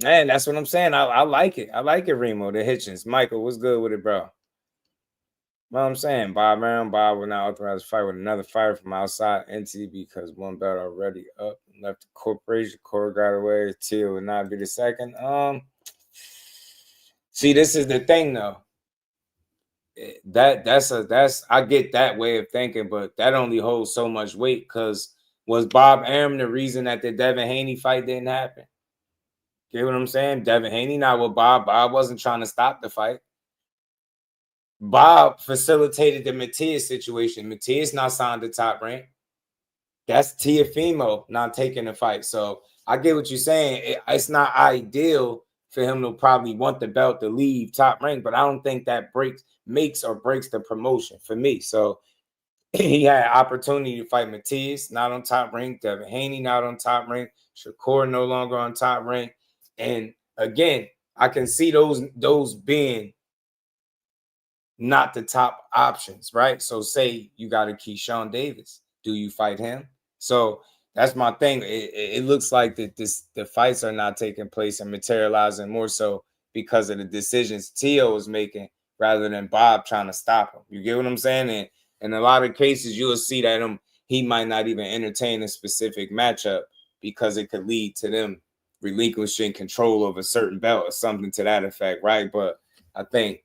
Man, that's what I'm saying. I like it. I like it, Remo, the Hitchens. Michael, what's good with it, bro? You know what I'm saying? Bob will not authorize a fight with another fighter from outside entity because one belt already up and left the corporation. Core got away. Teal would not be the second. See, this is the thing, though. I get that way of thinking, but that only holds so much weight because was Bob Arum the reason that the Devin Haney fight didn't happen? Get what I'm saying? Devin Haney not with Bob. Bob wasn't trying to stop the fight. Bob facilitated the Matias situation. Matias not signed to Top Rank. That's Teofimo not taking the fight. So I get what you're saying. It's not ideal for him to probably want the belt to leave Top Rank, but I don't think that makes or breaks the promotion for me. So he had opportunity to fight Matias, not on Top Rank. Devin Haney not on Top Rank. Shakur no longer on Top Rank. And again, I can see those being not the top options, right? So say you got a Keyshawn Davis. Do you fight him? So that's my thing. It looks like that the fights are not taking place and materializing more so because of the decisions Teo is making rather than Bob trying to stop him. You get what I'm saying? And in a lot of cases, you'll see that he might not even entertain a specific matchup because it could lead to them relinquishing control of a certain belt or something to that effect, right? But I think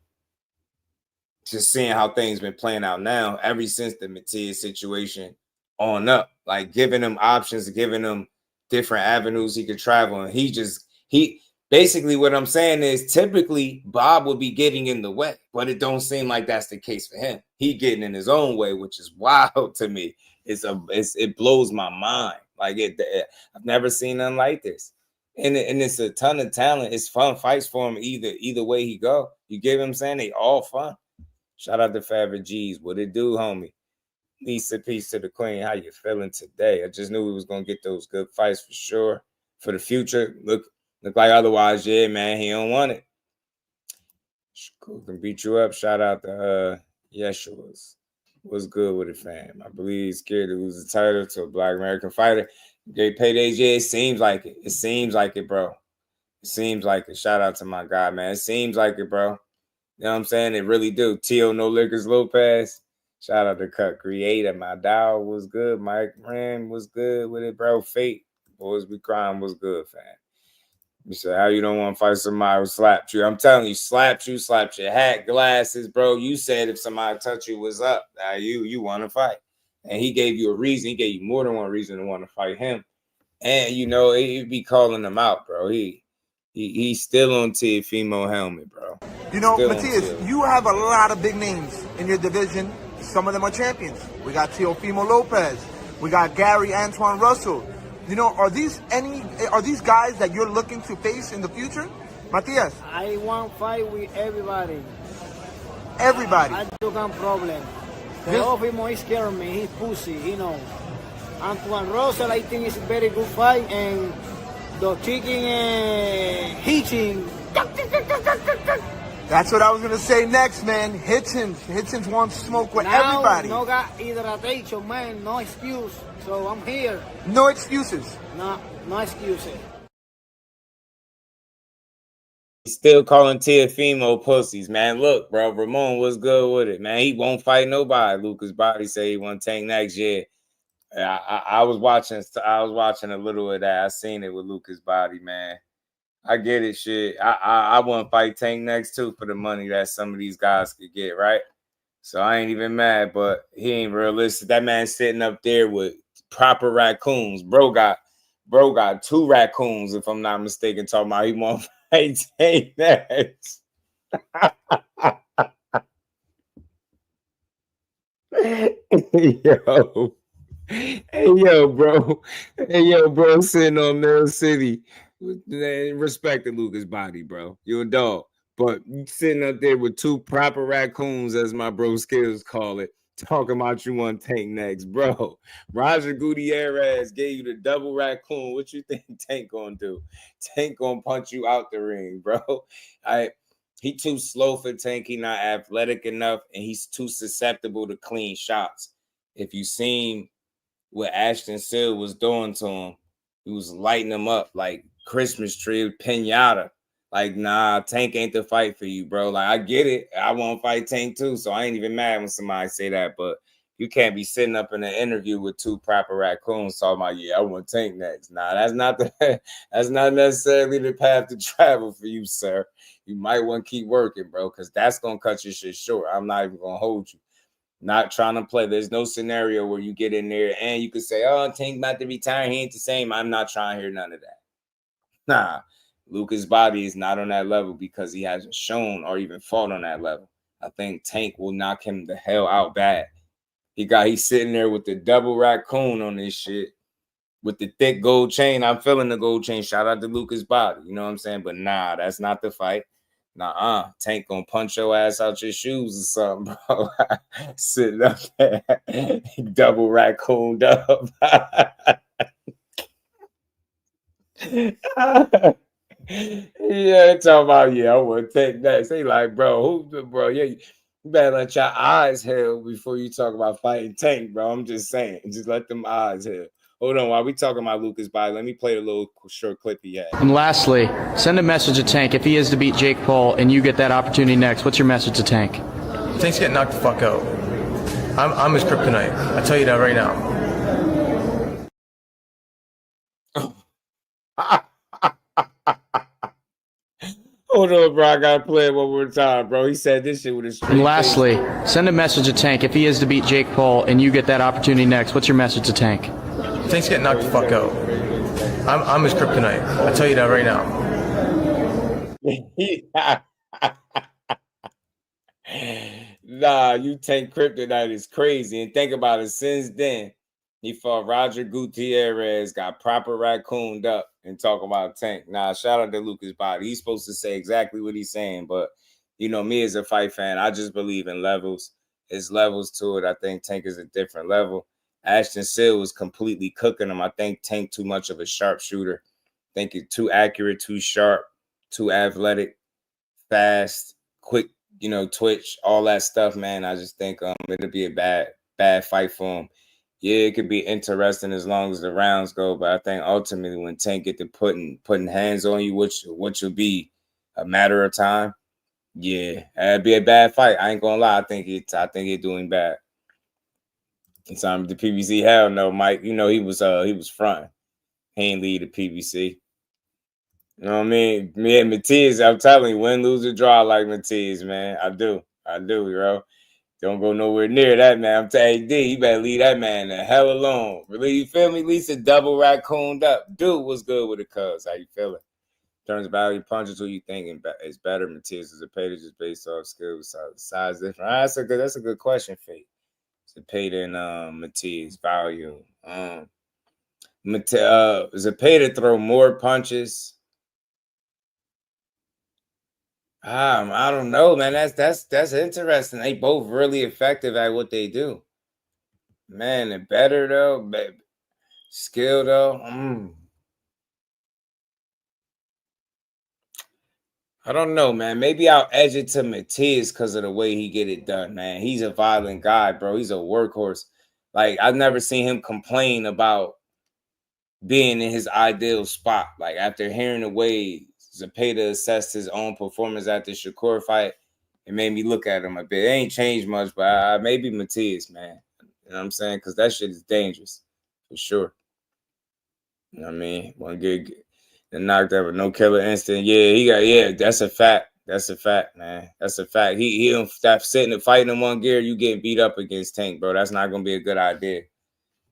just seeing how things been playing out now, ever since the Matias situation on up, like giving him options, giving him different avenues he could travel. And he basically what I'm saying is typically Bob would be getting in the way, but it don't seem like that's the case for him. He getting in his own way, which is wild to me. It blows my mind. Like I've never seen nothing like this. And it's a ton of talent. It's fun fights for him either way he go. You get what I'm saying? They all fun. Shout out to Favorite G's. What it do, homie? Lisa, peace to the queen. How you feeling today? I just knew we was gonna get those good fights for sure. For the future, look like otherwise, yeah, man, he don't want it. Shakur can beat you up. Shout out to Yeshua's. What's good with it, fam? I believe he's scared to lose the title to a Black American fighter. They paid AJ. It seems like it. It seems like it, bro. It seems like it. Shout out to my guy, man. It seems like it, bro. You know what I'm saying? It really do. Tio No Liquors Lopez. Shout out to Cut Creator. My dog was good. Mike Ram was good with it, bro. Fate. Boys Be Crying was good, fam. You say, how you don't want to fight somebody who slapped you? I'm telling you, slapped your hat, glasses, bro. You said if somebody touched you was up, now you want to fight. And he gave you a reason. He gave you more than one reason to want to fight him. And, you know, he'd be calling him out, bro. He's still on Teofimo helmet, bro. You know, Still Matias, you have a lot of big names in your division. Some of them are champions. We got Teofimo Lopez. We got Gary Antoine Russell. You know, are these guys that you're looking to face in the future? Matias? I want fight with everybody. Everybody. I don't have problem. Teofimo is scaring me. He's pussy, you know. Antoine Russell, I think it's a very good fight. And the chicken Hitching. That's what I was going to say next, man. Hitchens wants smoke with everybody. No got hydration, man. No excuse. So I'm here. No excuses. No excuses. He's still calling Teofimo pussies, man. Look, bro, Ramon was good with it, man. He won't fight nobody. Lucas Bahdi say he won't tank next year. I was watching a little of that. I seen it with Lucas Bahdi, man. I get it, shit. I want to fight Tank next too for the money that some of these guys could get, right? So I ain't even mad, but he ain't realistic. That man sitting up there with proper raccoons. Bro got 2 raccoons, if I'm not mistaken, talking about he want to fight Tank next. Yo, bro, sitting on Mill City. Respect to Lucas Bahdi, bro. You're a dog. But you sitting up there with 2 proper raccoons, as my bro Skills call it, talking about you want Tank next, bro. Roger Gutierrez gave you the double raccoon. What you think Tank gonna do? Tank gonna punch you out the ring, bro. He too slow for Tank. He not athletic enough, and he's too susceptible to clean shots. If you seen what Ashton Seal was doing to him, he was lighting him up like Christmas tree, pinata. Like, nah, Tank ain't the fight for you, bro. Like, I get it. I want to fight Tank too, so I ain't even mad when somebody say that. But you can't be sitting up in an interview with 2 proper raccoons talking about, yeah, I want Tank next. Nah, that's not necessarily the path to travel for you, sir. You might want to keep working, bro, because that's gonna cut your shit short. I'm not even gonna hold you. Not trying to play. There's no scenario where you get in there and you could say, oh, Tank about to retire. He ain't the same. I'm not trying to hear none of that. Nah, Lucas Bahdi is not on that level because he hasn't shown or even fought on that level. I think Tank will knock him the hell out bad. He's sitting there with the double raccoon on this shit with the thick gold chain. I'm feeling the gold chain. Shout out to Lucas Bahdi. You know what I'm saying? But nah, that's not the fight. Nah, Tank gonna punch your ass out your shoes or something, bro. Sitting up there, double raccooned up. Yeah, talking about, yeah, I want to take that. Say like, bro, yeah, you better let your eyes heal before you talk about fighting Tank, bro. I'm just saying, just let them eyes heal. Hold on, while we talking about Lucas Bahdi, let me play a little short clip he had. And lastly, send a message to Tank. If he is to beat Jake Paul and you get that opportunity next, what's your message to Tank? Tank's getting knocked the fuck out. I'm his kryptonite. I tell you that right now. Hold on, bro. I gotta play it one more time, bro. He said this shit with his straight And lastly, send a message to Tank. If he is to beat Jake Paul and you get that opportunity next, what's your message to Tank? Tank's getting knocked the fuck out. I'm his kryptonite. I tell you that right now. Nah, you Tank kryptonite is crazy. And think about it, since then, he fought Roger Gutierrez, got proper raccooned up, and talking about Tank. Nah, shout out to Lucas Bahdi. He's supposed to say exactly what he's saying, but you know, me as a fight fan, I just believe in levels. There's levels to it. I think Tank is a different level. Ashton Seal was completely cooking him. I think Tank too much of a sharpshooter. I think he's too accurate, too sharp, too athletic, fast, quick you know, Twitch, all that stuff, man. I just think it'll be a bad fight for him. Yeah, it could be interesting as long as the rounds go, but I think ultimately when Tank get to putting hands on you, which will be a matter of time, yeah, it'd be a bad fight. I ain't gonna lie. I think it's doing bad. And some the PBC, hell no, Mike. You know he was fronting. He ain't lead the PBC. You know what I mean? Me and Matiz, I'm telling you, win, lose, or draw like Matiz, man. I do, bro. Don't go nowhere near that, man. I'm telling you, D, you better leave that man the hell alone. Really, you feel me? At least a double raccooned up. Dude, what's good with the Cubs? How you feeling? In terms of value punches, who you think is better? Matiz or Zepeda, just based off skills, size different? That's a good question, Fate. Zepeda and Matiz value. Zepeda throw more punches. I don't know, man. That's interesting. They both really effective at what they do. Man, they're better though. Skill though. I don't know, man. Maybe I'll edge it to Matiz because of the way he get it done, man. He's a violent guy, bro. He's a workhorse. Like, I've never seen him complain about being in his ideal spot. Like, after hearing the way Zepeda assessed his own performance at the Shakur fight, it made me look at him a bit. It ain't changed much, but maybe Matiz, man. You know what I'm saying? Because that shit is dangerous, for sure. You know what I mean? One good knocked out with no killer instinct. Yeah, that's a fact. That's a fact, man. That's a fact. He don't stop sitting and fighting in one gear. You getting beat up against Tank, bro. That's not gonna be a good idea.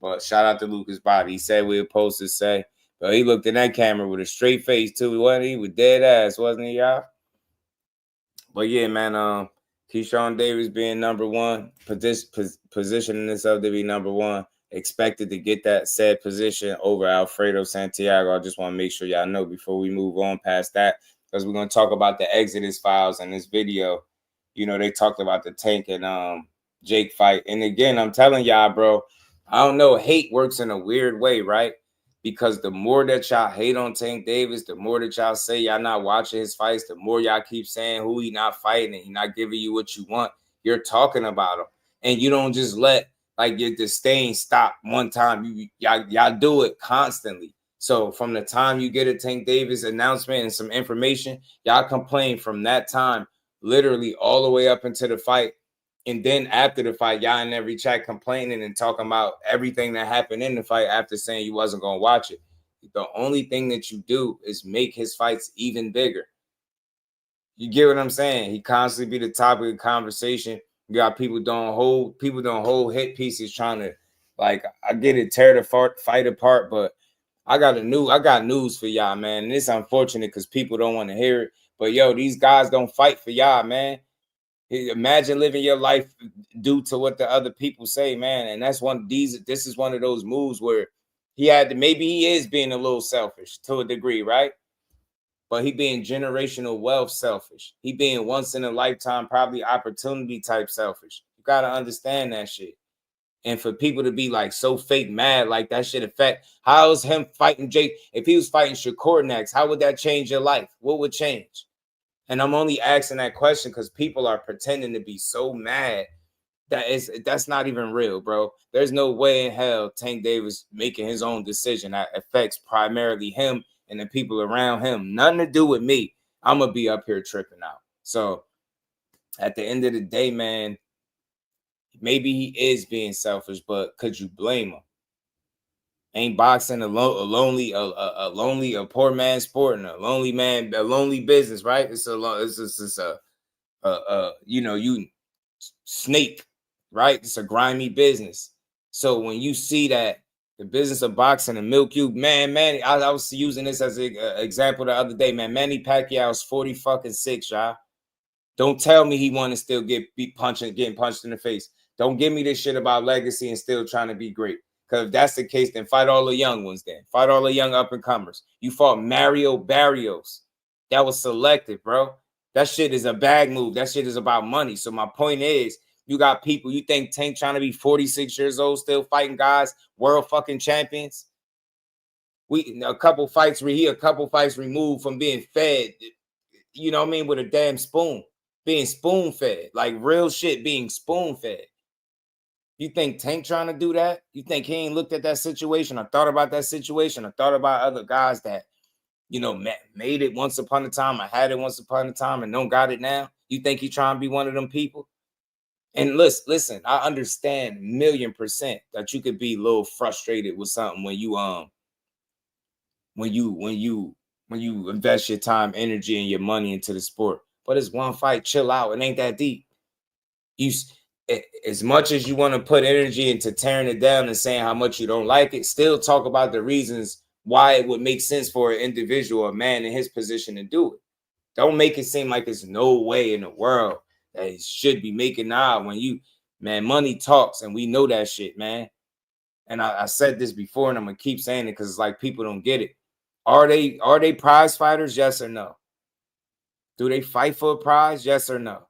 But shout out to Lucas Bahdi. He said we were supposed to say, but he looked in that camera with a straight face too. Wasn't he? With dead ass, wasn't he, y'all? But yeah, man. Keyshawn Davis being number one, positioning himself to be number one, expected to get that said position over Alfredo Santiago. I just want to make sure y'all know before we move on past that, because we're going to talk about the Exodus files in this video. You know, they talked about the Tank and Jake fight. And again, I'm telling y'all, bro, I don't know. Hate works in a weird way, right? Because the more that y'all hate on Tank Davis, the more that y'all say y'all not watching his fights, the more y'all keep saying who he not fighting and he not giving you what you want. You're talking about him. And you don't just let like your disdain stop one time. Y'all do it constantly. So from the time you get a Tank Davis announcement and some information, y'all complain from that time literally all the way up into the fight. And then after the fight, y'all in every chat complaining and talking about everything that happened in the fight after saying you wasn't going to watch it. The only thing that you do is make his fights even bigger. You get what I'm saying? He constantly be the topic of conversation. You got people don't hold hit pieces trying to, like, I get it, tear the fight apart, but I got news for y'all, man. And it's unfortunate because people don't want to hear it. But yo, these guys don't fight for y'all, man. Imagine living your life due to what the other people say, man. And that's this is one of those moves where maybe he is being a little selfish to a degree, right? But he being generational wealth selfish. He being once in a lifetime, probably opportunity type selfish. You got to understand that shit. And for people to be like so fake mad, like that shit affect, how is him fighting Jake? If he was fighting Shakur next, how would that change your life? What would change? And I'm only asking that question because people are pretending to be so mad that's not even real, bro. There's no way in hell Tank Davis making his own decision that affects primarily him and the people around him. Nothing to do with me. I'm going to be up here tripping out. So at the end of the day, man, maybe he is being selfish, but could you blame him? Ain't boxing a poor man's sport and a lonely business, right? It's you snake, right? It's a grimy business. So when you see that the business of boxing and milk you, man, I was using this as an example the other day, man. Manny Pacquiao's 46, y'all. Don't tell me he want to still getting punched in the face. Don't give me this shit about legacy and still trying to be great. Because if that's the case, then fight all the young ones then. Fight all the young up-and-comers. You fought Mario Barrios. That was selective, bro. That shit is a bag move. That shit is about money. So my point is, you got people, you think Tank trying to be 46 years old, still fighting guys, world fucking champions? A couple fights removed from being fed, you know what I mean, with a damn spoon. being spoon-fed, like real shit being spoon-fed. You think Tank trying to do that? You think he ain't looked at that situation? I thought about that situation. I thought about other guys that, you know, made it once upon a time. I had it once upon a time and don't got it now. You think he trying to be one of them people? And listen, I understand 1,000,000% that you could be a little frustrated with something when you invest your time, energy, and your money into the sport. But it's one fight. Chill out. It ain't that deep. As much as you want to put energy into tearing it down and saying how much you don't like it, still talk about the reasons why it would make sense for an individual, a man in his position, to do it. Don't make it seem like there's no way in the world that he should be making when money talks, and we know that shit, man. And I said this before, and I'm gonna keep saying it because it's like people don't get it. Are they prize fighters? Yes or no? Do they fight for a prize? Yes or no?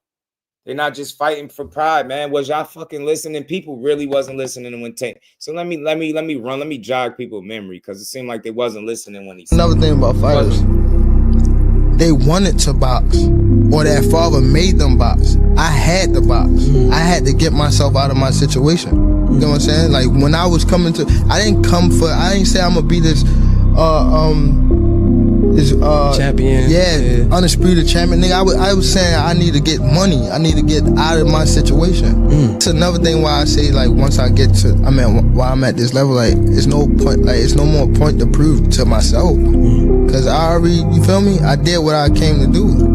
They're not just fighting for pride, man. Was y'all fucking listening? People really wasn't listening when Tank. So let me jog people's memory because it seemed like they wasn't listening when he said. Another thing about fighters, they wanted to box, or their father made them box. I had to box. I had to get myself out of my situation. You know what I'm saying? Like when I was coming to, I didn't say I'm gonna be this champion. Yeah, undisputed champion. Nigga, I was saying I need to get money. I need to get out of my situation. It's another thing why I say, like, once I get to, while I'm at this level, like, it's no point, like, it's no more point to prove to myself. Cause I already, you feel me? I did what I came to do.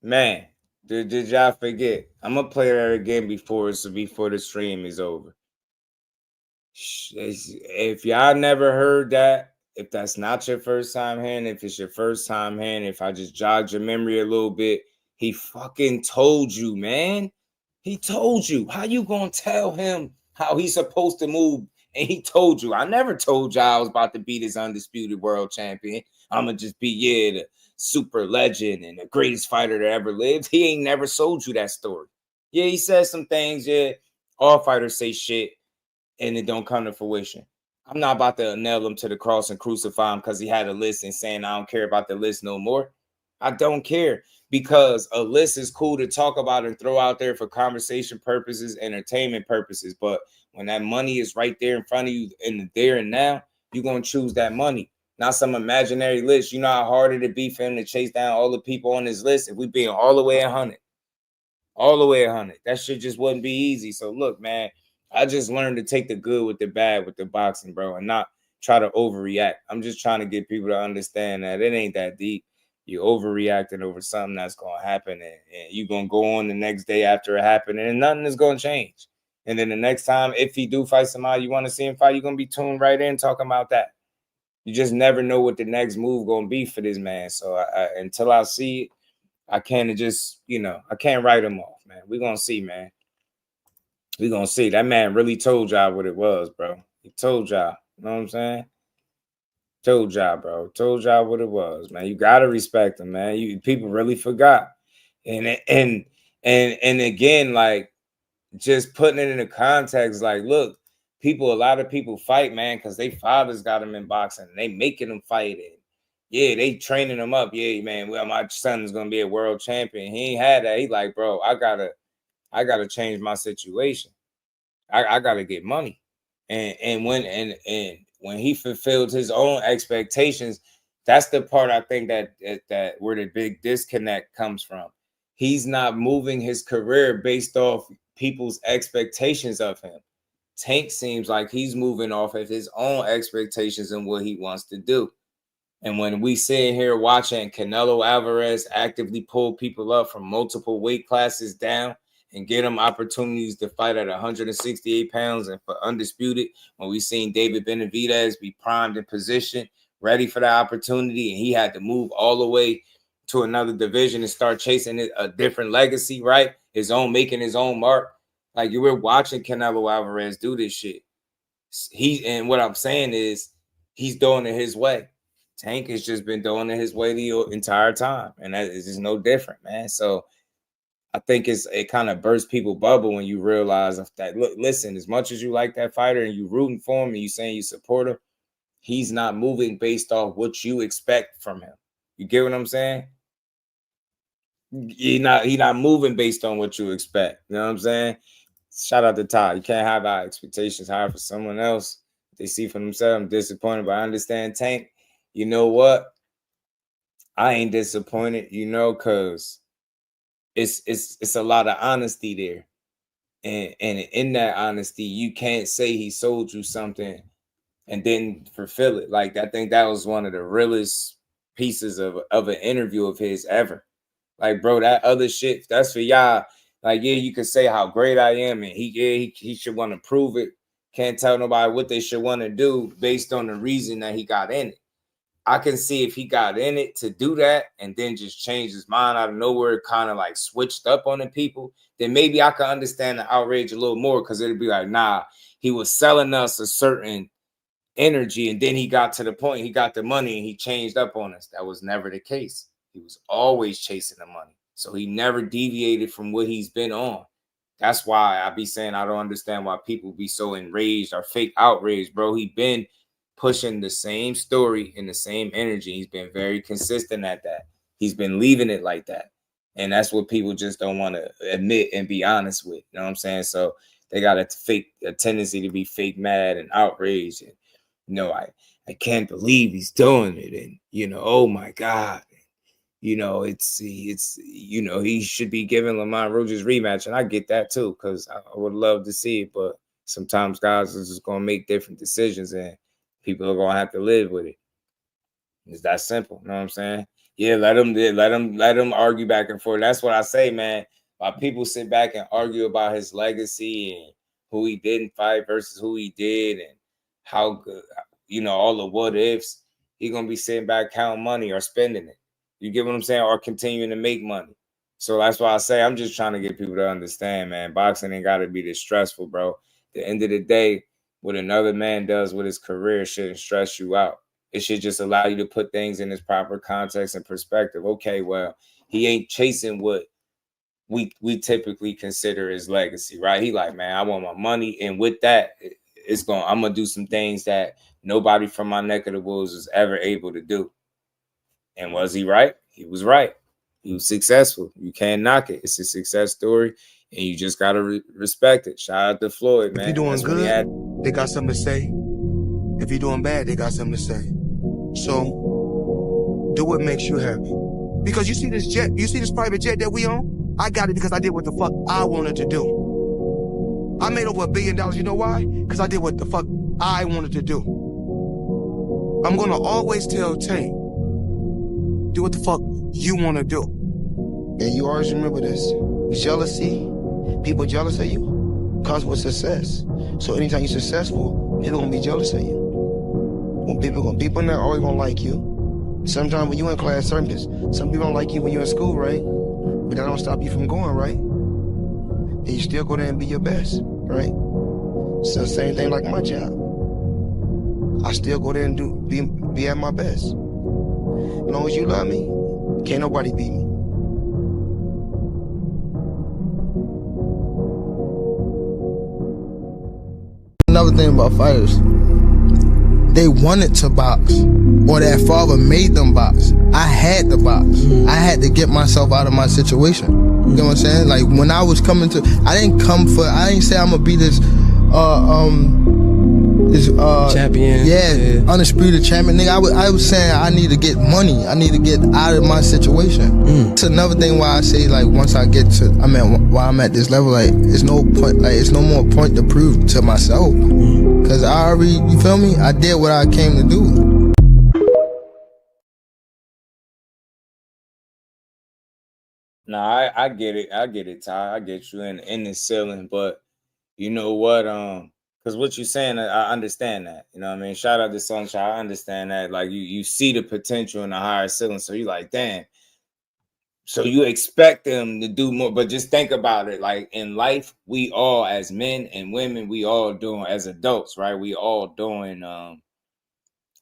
Man, did y'all forget? I'm gonna play that again before the stream is over. If y'all never heard that, if that's not your first time hearing, if it's your first time hearing, if I just jogged your memory a little bit, he fucking told you, man. He told you. How you gonna tell him how he's supposed to move? And he told you. I never told y'all I was about to be this undisputed world champion. I'm gonna just be, the super legend and the greatest fighter that ever lived. He ain't never sold you that story. Yeah, he says some things. Yeah, all fighters say shit and it don't come to fruition. I'm not about to nail him to the cross and crucify him because he had a list and saying I don't care about the list no more. I don't care, because a list is cool to talk about and throw out there for conversation purposes, entertainment purposes. But when that money is right there in front of you in the there and now, you're going to choose that money, not some imaginary list. You know how hard it'd be for him to chase down all the people on his list if we being all the way 100. All the way 100. That shit just wouldn't be easy. So look, man, I just learned to take the good with the bad with the boxing, bro, and not try to overreact. I'm just trying to get people to understand that it ain't that deep. You're overreacting over something that's going to happen, and you're going to go on the next day after it happened, and nothing is going to change. And then the next time, if he do fight somebody you want to see him fight, you're going to be tuned right in talking about that. You just never know what the next move going to be for this man. So until I see it, I can't just, I can't write him off, man. We're going to see, man. We're going to see. That man really told y'all what it was, bro. He told y'all. You know what I'm saying? Told y'all, bro. Told y'all what it was, man. You got to respect him, man. People really forgot. And again, like, just putting it in the context, like, look, a lot of people fight, man, because they fathers got them in boxing. And they making them fight it. Yeah, they training them up. Yeah, man, well, my son's going to be a world champion. He ain't had that. He like, bro, I gotta change my situation. I gotta get money. And when he fulfilled his own expectations, that's the part I think that where the big disconnect comes from. He's not moving his career based off people's expectations of him. Tank seems like he's moving off of his own expectations and what he wants to do. And when we sit here watching Canelo Alvarez actively pull people up from multiple weight classes down and get them opportunities to fight at 168 pounds and for undisputed, when we seen David Benavidez be primed in position, ready for that opportunity, and he had to move all the way to another division and start chasing a different legacy, right? Making his own mark. Like, you were watching Canelo Alvarez do this shit. And what I'm saying is he's doing it his way. Tank has just been doing it his way the entire time, and that is just no different, man. So I think it kind of bursts people's bubble when you realize that, look, listen, as much as you like that fighter and you rooting for him and you saying you support him, he's not moving based off what you expect from him. You get what I'm saying? He not moving based on what you expect. You know what I'm saying? Shout out to Ty. You can't have our expectations higher for someone else. They see for themselves. I'm disappointed, but I understand Tank. You know what? I ain't disappointed, you know, because it's a lot of honesty there. And in that honesty, you can't say he sold you something and then fulfill it. Like, I think that was one of the realest pieces of an interview of his ever. Like, bro, that other shit, that's for y'all. Like, yeah, you can say how great I am, and he should want to prove it. Can't tell nobody what they should want to do based on the reason that he got in it. I can see if he got in it to do that and then just changed his mind out of nowhere, kind of like switched up on the people, then maybe I can understand the outrage a little more, because it'd be like, nah, he was selling us a certain energy, and then he got to the point, he got the money and he changed up on us. That was never the case. He was always chasing the money. So he never deviated from what he's been on. That's why I be saying I don't understand why people be so enraged or fake outraged, bro. He been pushing the same story and the same energy. He's been very consistent at that. He's been leaving it like that. And that's what people just don't want to admit and be honest with. You know what I'm saying? So they got a tendency to be fake mad and outraged. And, you know, I can't believe he's doing it. And, you know, oh my God. You know, it's you know, he should be giving Lamont Roach's rematch. And I get that too, because I would love to see it. But sometimes guys are just going to make different decisions, and people are going to have to live with it. It's that simple. You know what I'm saying? Yeah, let them argue back and forth. That's what I say, man. While people sit back and argue about his legacy and who he didn't fight versus who he did and how good, you know, all the what ifs, he's going to be sitting back counting money or spending it. You get what I'm saying? Or continuing to make money. So that's why I say I'm just trying to get people to understand, man. Boxing ain't got to be this stressful, bro. At the end of the day, what another man does with his career shouldn't stress you out. It should just allow you to put things in its proper context and perspective. Okay, well, he ain't chasing what we typically consider his legacy, right? He like, man, I want my money. And with that, I'm going to do some things that nobody from my neck of the woods was ever able to do. And was he right? He was right. He was successful. You can't knock it. It's a success story, and you just got to respect it. Shout out to Floyd, man. If you're doing good, they got something to say. If you're doing bad, they got something to say. So do what makes you happy. Because you see this jet, you see this private jet that we own? I got it because I did what the fuck I wanted to do. I made over $1 billion. You know why? Because I did what the fuck I wanted to do. I'm going to always tell Tank, do what the fuck you want to do. And you always remember this. Jealousy, people jealous of you, comes with success. So anytime you're successful, people gonna be jealous of you. When people not always gonna like you. Sometimes when you in class, some people don't like you when you're in school, right? But that don't stop you from going, right? Then you still go there and be your best, right? So same thing like my job. I still go there and be at my best. As long as you love me, can't nobody beat me. Another thing about fighters, they wanted to box, or their father made them box. I had to box. I had to get myself out of my situation. You know what I'm saying? Like when I was coming to, I didn't say I'm gonna be this champion. Yeah, undisputed champion. Nigga, I was saying I need to get money. I need to get out of my situation. It's another thing why I say, like, once I get to, while I'm at this level, like, it's no point, like, it's no more point to prove to myself. Cause I already, you feel me? I did what I came to do. Nah, I get it. I get it, Ty. I get you in the ceiling, but you know what? Because what you're saying, I understand that. You know what I mean? Shout out to Sunshine. I understand that. Like, you see the potential in the higher ceiling. So you're like, damn. So you expect them to do more. But just think about it. Like, in life, we all, as men and women, we all doing, as adults, right? We all doing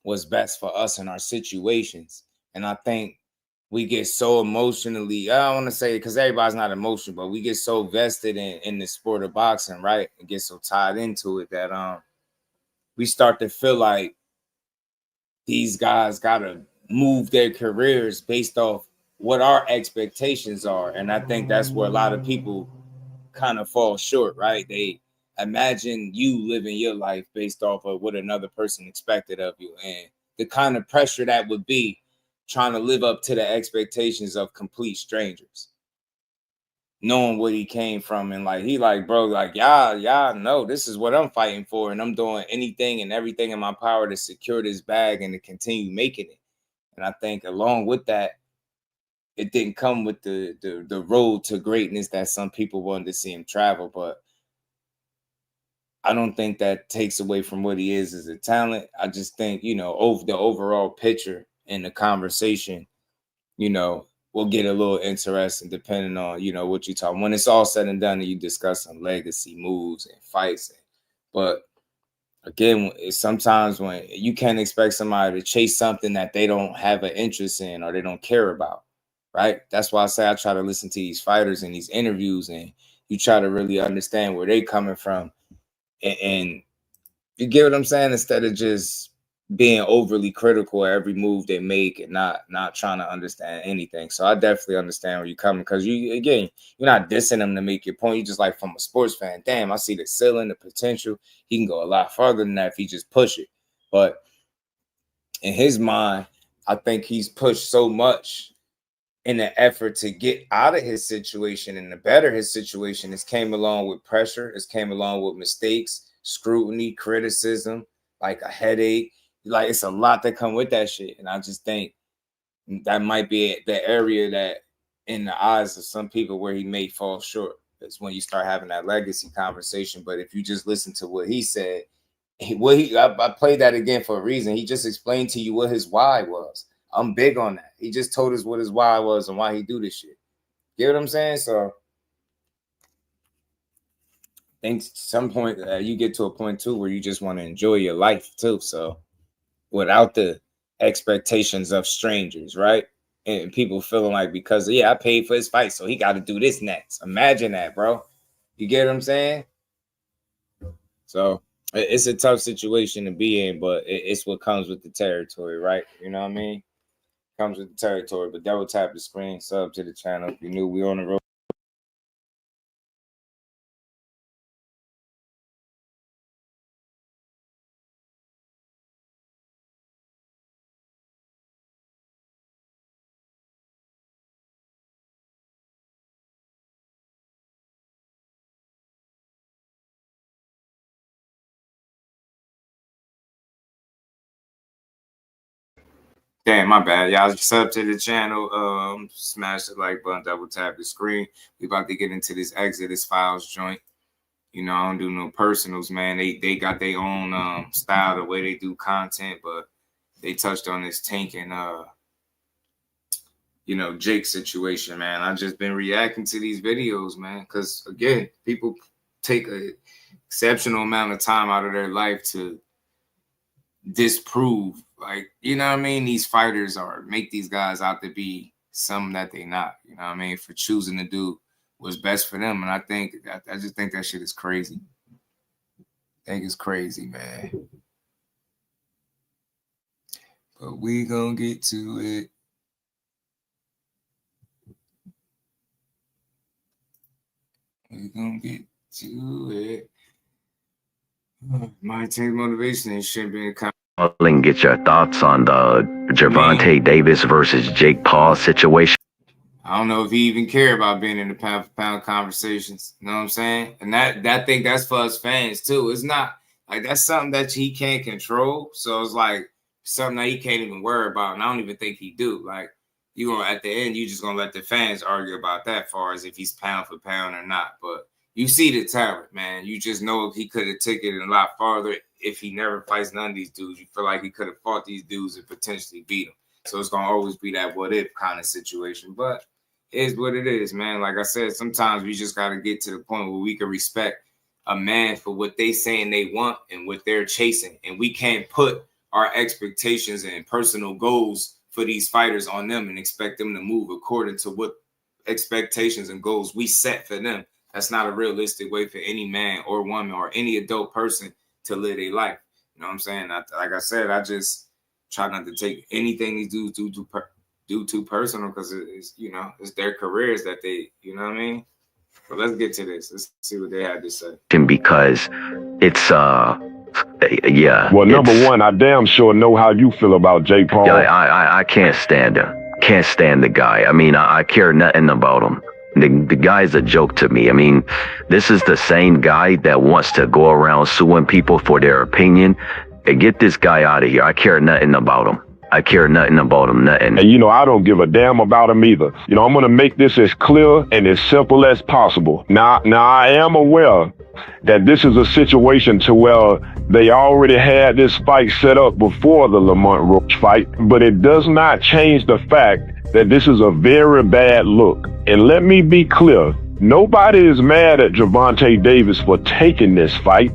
what's best for us in our situations. And I think we get so emotionally, I don't want to say it because everybody's not emotional, but we get so vested in the sport of boxing, right? And get so tied into it that we start to feel like these guys gotta move their careers based off what our expectations are. And I think that's where a lot of people kind of fall short, right? They imagine you living your life based off of what another person expected of you, and the kind of pressure that would be trying to live up to the expectations of complete strangers, knowing what he came from. And like, he like, bro, like, y'all know this is what I'm fighting for, and I'm doing anything and everything in my power to secure this bag and to continue making it. And I think along with that, it didn't come with the road to greatness that some people wanted to see him travel. But I don't think that takes away from what he is as a talent. I just think, you know, over the overall picture and the conversation, you know, will get a little interesting depending on, you know, what you talk. When it's all said and done and you discuss some legacy moves and fights. But again, it's sometimes when you can't expect somebody to chase something that they don't have an interest in or they don't care about. Right. That's why I say I try to listen to these fighters in these interviews, and you try to really understand where they coming from. And you get what I'm saying? Instead of just being overly critical of every move they make and not trying to understand anything. So I definitely understand where you're coming, because you're not dissing them to make your point. You just like, from a sports fan, damn, I see the ceiling, the potential. He can go a lot farther than that if he just push it. But in his mind, I think he's pushed so much in the effort to get out of his situation and to better his situation. It's came along with pressure. It's came along with mistakes, scrutiny, criticism, like a headache. Like, it's a lot that come with that shit. And I just think that might be the area that, in the eyes of some people, where he may fall short. It's when you start having that legacy conversation. But if you just listen to what he said, I played that again for a reason. He just explained to you what his why was. I'm big on that. He just told us what his why was and why he do this shit. Get what I'm saying? So I think some point you get to a point too where you just want to enjoy your life too. So without the expectations of strangers, right? And people feeling like, because I paid for his fight, so he got to do this next. Imagine that, bro. You get what I'm saying? So it's a tough situation to be in, but it's what comes with the territory, right? You know what I mean? Comes with the territory. But double tap the screen, sub to the channel if you knew we on the road. Damn, my bad. Y'all sub to the channel. Smash the like button, double tap the screen. We about to get into this Exodus Files joint. You know, I don't do no personals, man. They got their own style, the way they do content, but they touched on this Tank and Jake situation, man. I just been reacting to these videos, man, because again, people take an exceptional amount of time out of their life to disprove, like, you know what I mean, these fighters, or make these guys out to be something that they not, you know what I mean, for choosing to do what's best for them. And I just think that shit is crazy. I think it's crazy, man. But we gonna get to it. We gonna get to it. Might take motivation and shit being and get your thoughts on the Gervonta Davis versus Jake Paul situation. I don't know if he even care about being in the pound for pound conversations. You know what I'm saying? And that thing, that's for us fans too. It's not like that's something that he can't control. So it's like something that he can't even worry about. And I don't even think he do. Like, you gonna, at the end, you just gonna let the fans argue about that, as far as if he's pound for pound or not. But you see the talent, man. You just know if he could have taken it a lot farther. If he never fights none of these dudes, you feel like he could have fought these dudes and potentially beat them. So it's gonna always be that what if kind of situation. But it is what it is, man. Like I said, sometimes we just gotta get to the point where we can respect a man for what they saying they want and what they're chasing, and we can't put our expectations and personal goals for these fighters on them and expect them to move according to what expectations and goals we set for them. That's not a realistic way for any man or woman or any adult person to live their life. You know what I'm saying? Like I said, I just try not to take anything these dudes do too personal, because it's, you know, it's their careers that they, you know what I mean? But let's get to this. Let's see what they had to say. Because it's yeah. Well, number one, I damn sure know how you feel about Jake Paul. Yeah, I can't stand him. Can't stand the guy. I mean, I care nothing about him. The guy's a joke to me. I mean, this is the same guy that wants to go around suing people for their opinion. And get this guy out of here. I care nothing about him. I care nothing about him, nothing. And, you know, I don't give a damn about him either. You know, I'm going to make this as clear and as simple as possible. Now I am aware that this is a situation to where they already had this fight set up before the Lamont Roach fight, but it does not change the fact that this is a very bad look. And let me be clear, nobody is mad at Gervonta Davis for taking this fight.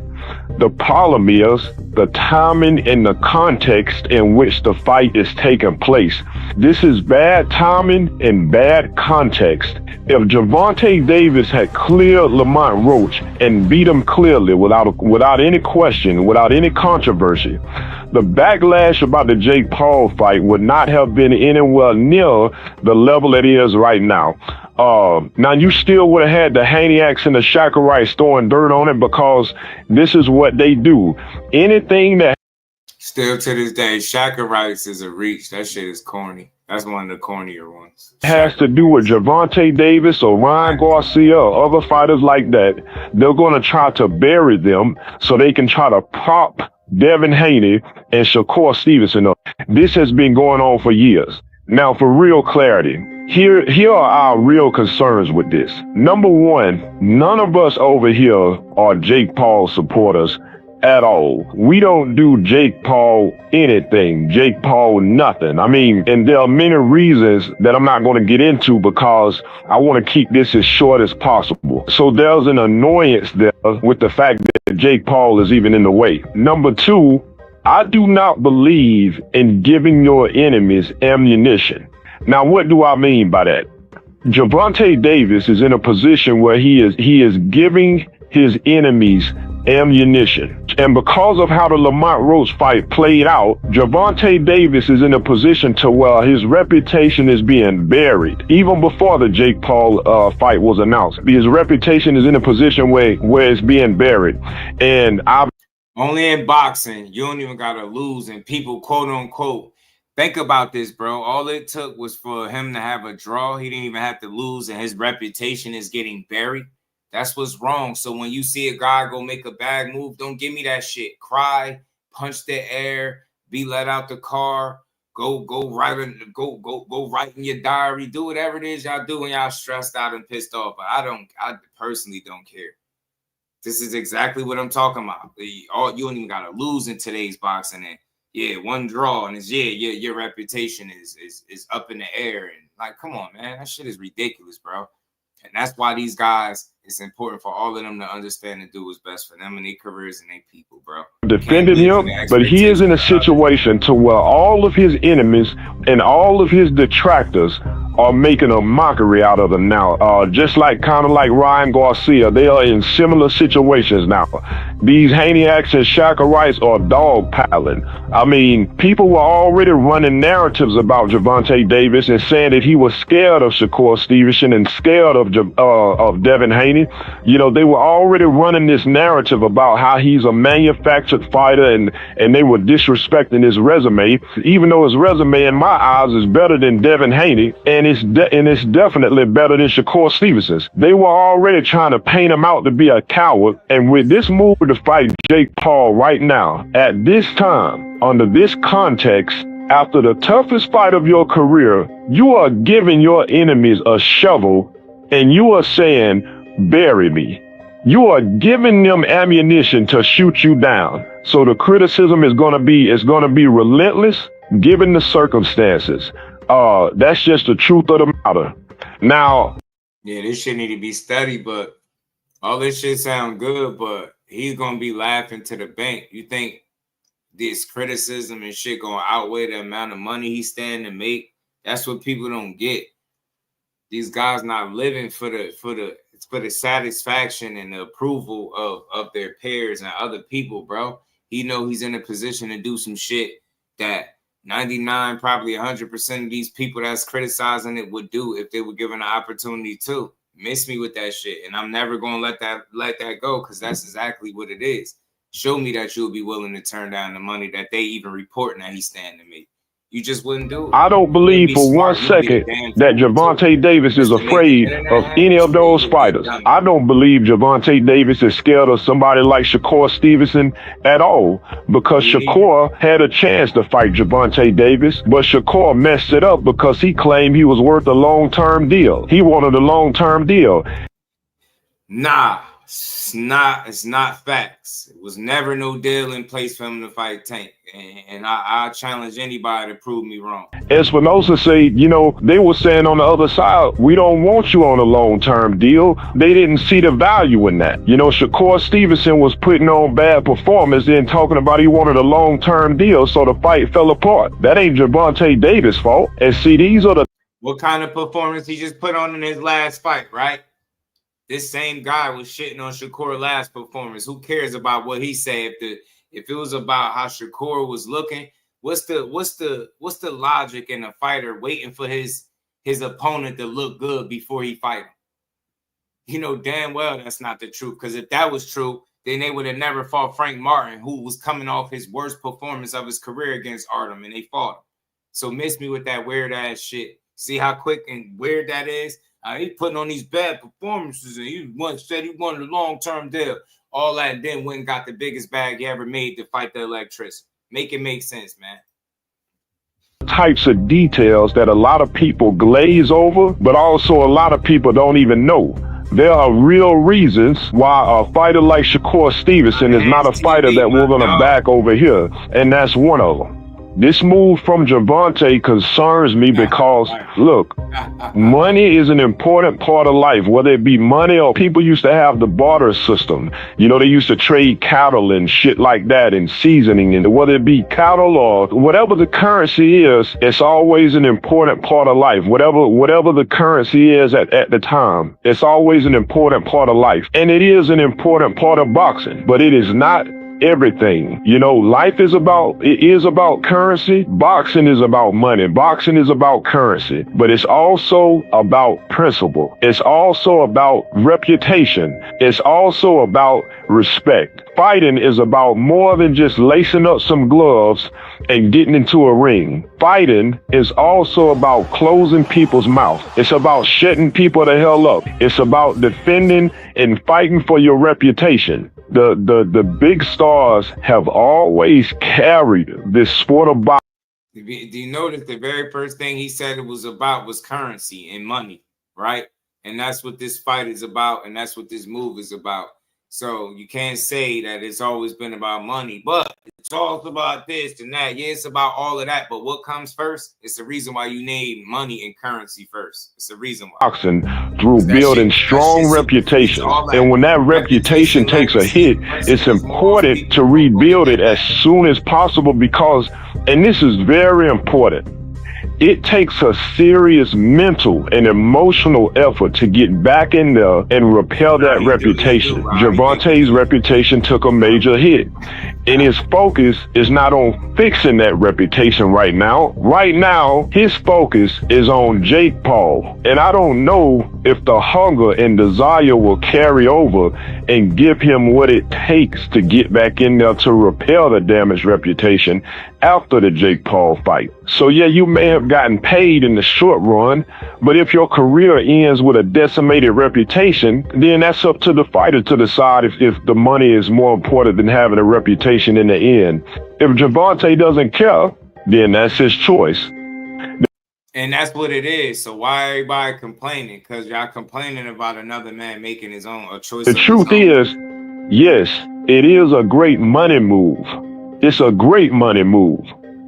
The problem is the timing and the context in which the fight is taking place. This is bad timing and bad context. If Gervonta Davis had cleared Lamont Roach and beat him clearly without any question, without any controversy, the backlash about the Jake Paul fight would not have been anywhere near the level it is right now. Now you still would have had the Haniacs and the Shakurites throwing dirt on it, because this is what they do. Anything that still to this day, Shakurites is a reach. That shit is corny. That's one of the cornier ones. has to do with Gervonta Davis or Ryan Garcia or other fighters like that, they're going to try to bury them so they can try to prop Devin Haney and Shakur Stevenson up. This has been going on for years. Now, for real clarity, here are our real concerns with this. Number one, none of us over here are Jake Paul supporters at all. We don't do Jake Paul anything, Jake Paul nothing. I mean, and there are many reasons that I'm not going to get into because I want to keep this as short as possible. So there's an annoyance there with the fact that Jake Paul is even in the way. Number two, I do not believe in giving your enemies ammunition. Now, what do I mean by that? Gervonta Davis is in a position where he is giving his enemies ammunition. And because of how the Lamont Roach fight played out, Gervonta Davis is in a position to where his reputation is being buried. Even before the Jake Paul fight was announced, his reputation is in a position where it's being buried. And only in boxing, you don't even gotta lose, and people quote unquote think about this, bro. All it took was for him to have a draw. He didn't even have to lose, and his reputation is getting buried. That's what's wrong. So when you see a guy go make a bad move, don't give me that shit. Cry, punch the air, be let out the car, go write in your diary, do whatever it is y'all do when y'all stressed out and pissed off. But I personally don't care. This is exactly what I'm talking about. You don't even gotta lose in today's boxing. And yeah, one draw, and it's your reputation is up in the air. And like, come on, man, that shit is ridiculous, bro. And that's why these guys, it's important for all of them to understand and do what's best for them and their careers and their people, bro. Defended him, but he is in a situation to where all of his enemies and all of his detractors are making a mockery out of him now. Just like kind of like Ryan Garcia, they are in similar situations now. These Haniacs and Shakurites are dogpiling. I mean, people were already running narratives about Gervonta Davis and saying that he was scared of Shakur Stevenson and scared of Devin Haney. You know, they were already running this narrative about how he's a manufactured fighter, and they were disrespecting his resume, even though his resume in my eyes is better than Devin Haney, and it's definitely better than Shakur Stevenson's. They were already trying to paint him out to be a coward, and with this move to fight Jake Paul right now, at this time, under this context, after the toughest fight of your career, you are giving your enemies a shovel, and you are saying, bury me. You are giving them ammunition to shoot you down. So the criticism is going to be relentless, given the circumstances. That's just the truth of the matter. Now, yeah, this shit need to be studied, but all this shit sound good, but he's gonna be laughing to the bank. You think this criticism and shit gonna outweigh the amount of money he's standing to make? That's what people don't get. These guys not living for the satisfaction and the approval of their peers and other people, bro. He know he's in a position to do some shit that 99, probably 100% of these people that's criticizing it would do if they were given an opportunity to. Miss me with that shit, and I'm never gonna let that go, because that's exactly what it is. Show me that you'll be willing to turn down the money that they even reporting that he's standing to me. You just wouldn't do it. I don't believe for 1 second that Gervonta Davis is afraid of any of those fighters. I don't believe Gervonta Davis is scared of somebody like Shakur Stevenson at all, because Shakur had a chance to fight Gervonta Davis, but Shakur messed it up because he claimed he was worth a long-term deal. He wanted a long-term deal. Nah, it's not facts. It was never no deal in place for him to fight Tank. And I challenge anybody to prove me wrong. Espinosa said, you know, they were saying on the other side, we don't want you on a long-term deal. They didn't see the value in that. You know, Shakur Stevenson was putting on bad performance, then talking about he wanted a long-term deal, so the fight fell apart. That ain't Gervonta Davis' fault. And see, these are the... What kind of performance he just put on in his last fight, right? This same guy was shitting on Shakur's last performance. Who cares about what he said? If it was about how Shakur was looking, what's the logic in a fighter waiting for his opponent to look good before he fight him? You know damn well that's not the truth. Because if that was true, then they would have never fought Frank Martin, who was coming off his worst performance of his career against Artem, and they fought him. So miss me with that weird ass shit. See how quick and weird that is? He putting on these bad performances, and he once said he wanted a long-term deal. All that, and then went and got the biggest bag he ever made to fight the electricity. Make it make sense, man. Types of details that a lot of people glaze over, but also a lot of people don't even know. There are real reasons why a fighter like Shakur Stevenson is not a fighter that we're going to back over here, and that's one of them. This move from Gervonta concerns me because, look, money is an important part of life, whether it be money or people used to have the barter system. You know, they used to trade cattle and shit like that and seasoning, and whether it be cattle or whatever the currency is, it's always an important part of life. Whatever the currency is at the time, it's always an important part of life. And it is an important part of boxing, but it is not everything. You know, life is about currency. Boxing is about money. Boxing is about currency, but it's also about principle. It's also about reputation. It's also about respect. Fighting is about more than just lacing up some gloves and getting into a ring. Fighting is also about closing people's mouth. It's about shutting people the hell up. It's about defending and fighting for your reputation. The big stars have always carried this sport of boxing. Do you notice the very first thing he said it was about was currency and money, right? And that's what this fight is about, and that's what this move is about. So you can't say that it's always been about money, but it's also about this and that. Yeah, it's about all of that, but what comes first? It's the reason why you need money and currency first. It's the reason why. Boxing through building strong reputation. And when that reputation takes a hit, it's important to rebuild it as soon as possible because, and this is very important, it takes a serious mental and emotional effort to get back in there and repair that reputation. Gervonta's reputation took a major hit, and his focus is not on fixing that reputation right now. Right now, his focus is on Jake Paul, and I don't know if the hunger and desire will carry over and give him what it takes to get back in there to repair the damaged reputation after the Jake Paul fight. So yeah, you may have gotten paid in the short run, but if your career ends with a decimated reputation, then that's up to the fighter to decide if the money is more important than having a reputation in the end. If Gervonta doesn't care, then that's his choice. And that's what it is. So why everybody complaining? Because y'all complaining about another man making his own choice. The truth is, yes, it is a great money move. It's a great money move,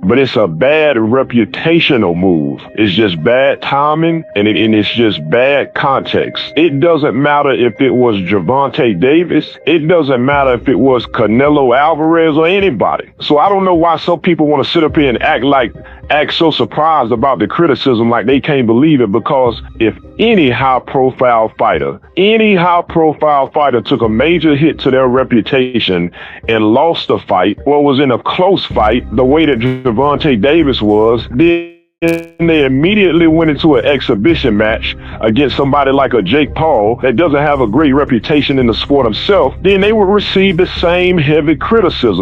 but it's a bad reputational move. It's just bad timing, and it's just bad context. It doesn't matter if it was Gervonta Davis. It doesn't matter if it was Canelo Alvarez or anybody. So I don't know why some people want to sit up here and act like act so surprised about the criticism like they can't believe it, because if any high-profile fighter took a major hit to their reputation and lost a fight, or was in a close fight, the way that Gervonta Davis was, then they immediately went into an exhibition match against somebody like a Jake Paul that doesn't have a great reputation in the sport himself, then they would receive the same heavy criticism.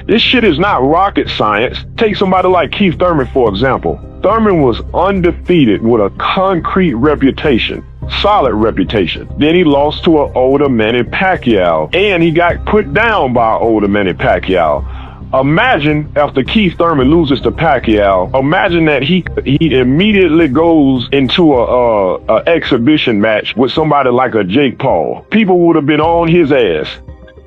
This shit is not rocket science. Take somebody like Keith Thurman, for example. Thurman was undefeated with a concrete reputation. Solid reputation. Then he lost to an older Manny Pacquiao, and he got put down by an older Manny Pacquiao. Imagine after Keith Thurman loses to Pacquiao, imagine that he immediately goes into a exhibition match with somebody like a Jake Paul. People would have been on his ass.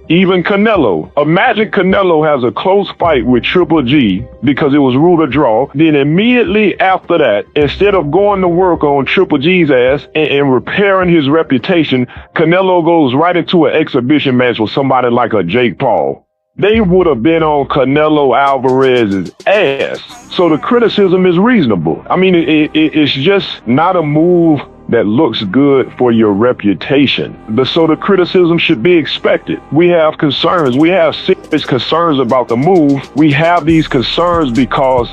Even Canelo. Imagine Canelo has a close fight with Triple G because it was ruled a draw. Then immediately after that, instead of going to work on Triple G's ass and repairing his reputation, Canelo goes right into an exhibition match with somebody like a Jake Paul. They would have been on Canelo Alvarez's ass. So the criticism is reasonable. I mean, it's just not a move that looks good for your reputation. So the criticism should be expected. We have concerns. We have serious concerns about the move. We have these concerns because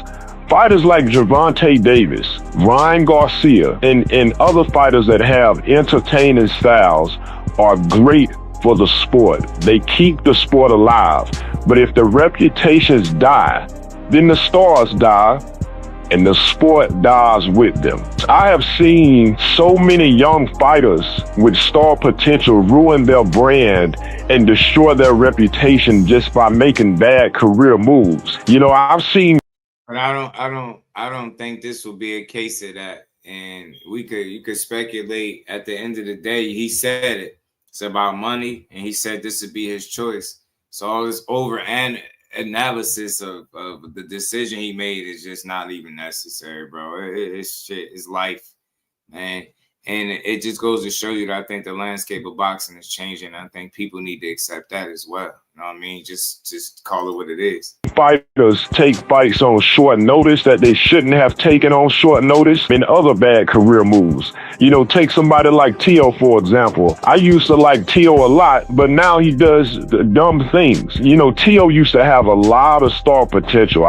fighters like Gervonta Davis, Ryan Garcia, and other fighters that have entertaining styles are great for the sport. They keep the sport alive. But if the reputations die, then the stars die, and the sport dies with them. I have seen so many young fighters with star potential ruin their brand and destroy their reputation just by making bad career moves. You know, I've seen. But I don't think this will be a case of that. And you could speculate. At the end of the day, he said it. It's about money, and he said this would be his choice. So all this analysis of the decision he made is just not even necessary, bro. It's shit. It's life, man. And it just goes to show you that I think the landscape of boxing is changing. I think people need to accept that as well. You know what I mean? Just call it what it is. Fighters take fights on short notice that they shouldn't have taken on short notice, and other bad career moves. You know, take somebody like Teo, for example. I used to like Teo a lot, but now he does dumb things. You know, Teo used to have a lot of star potential,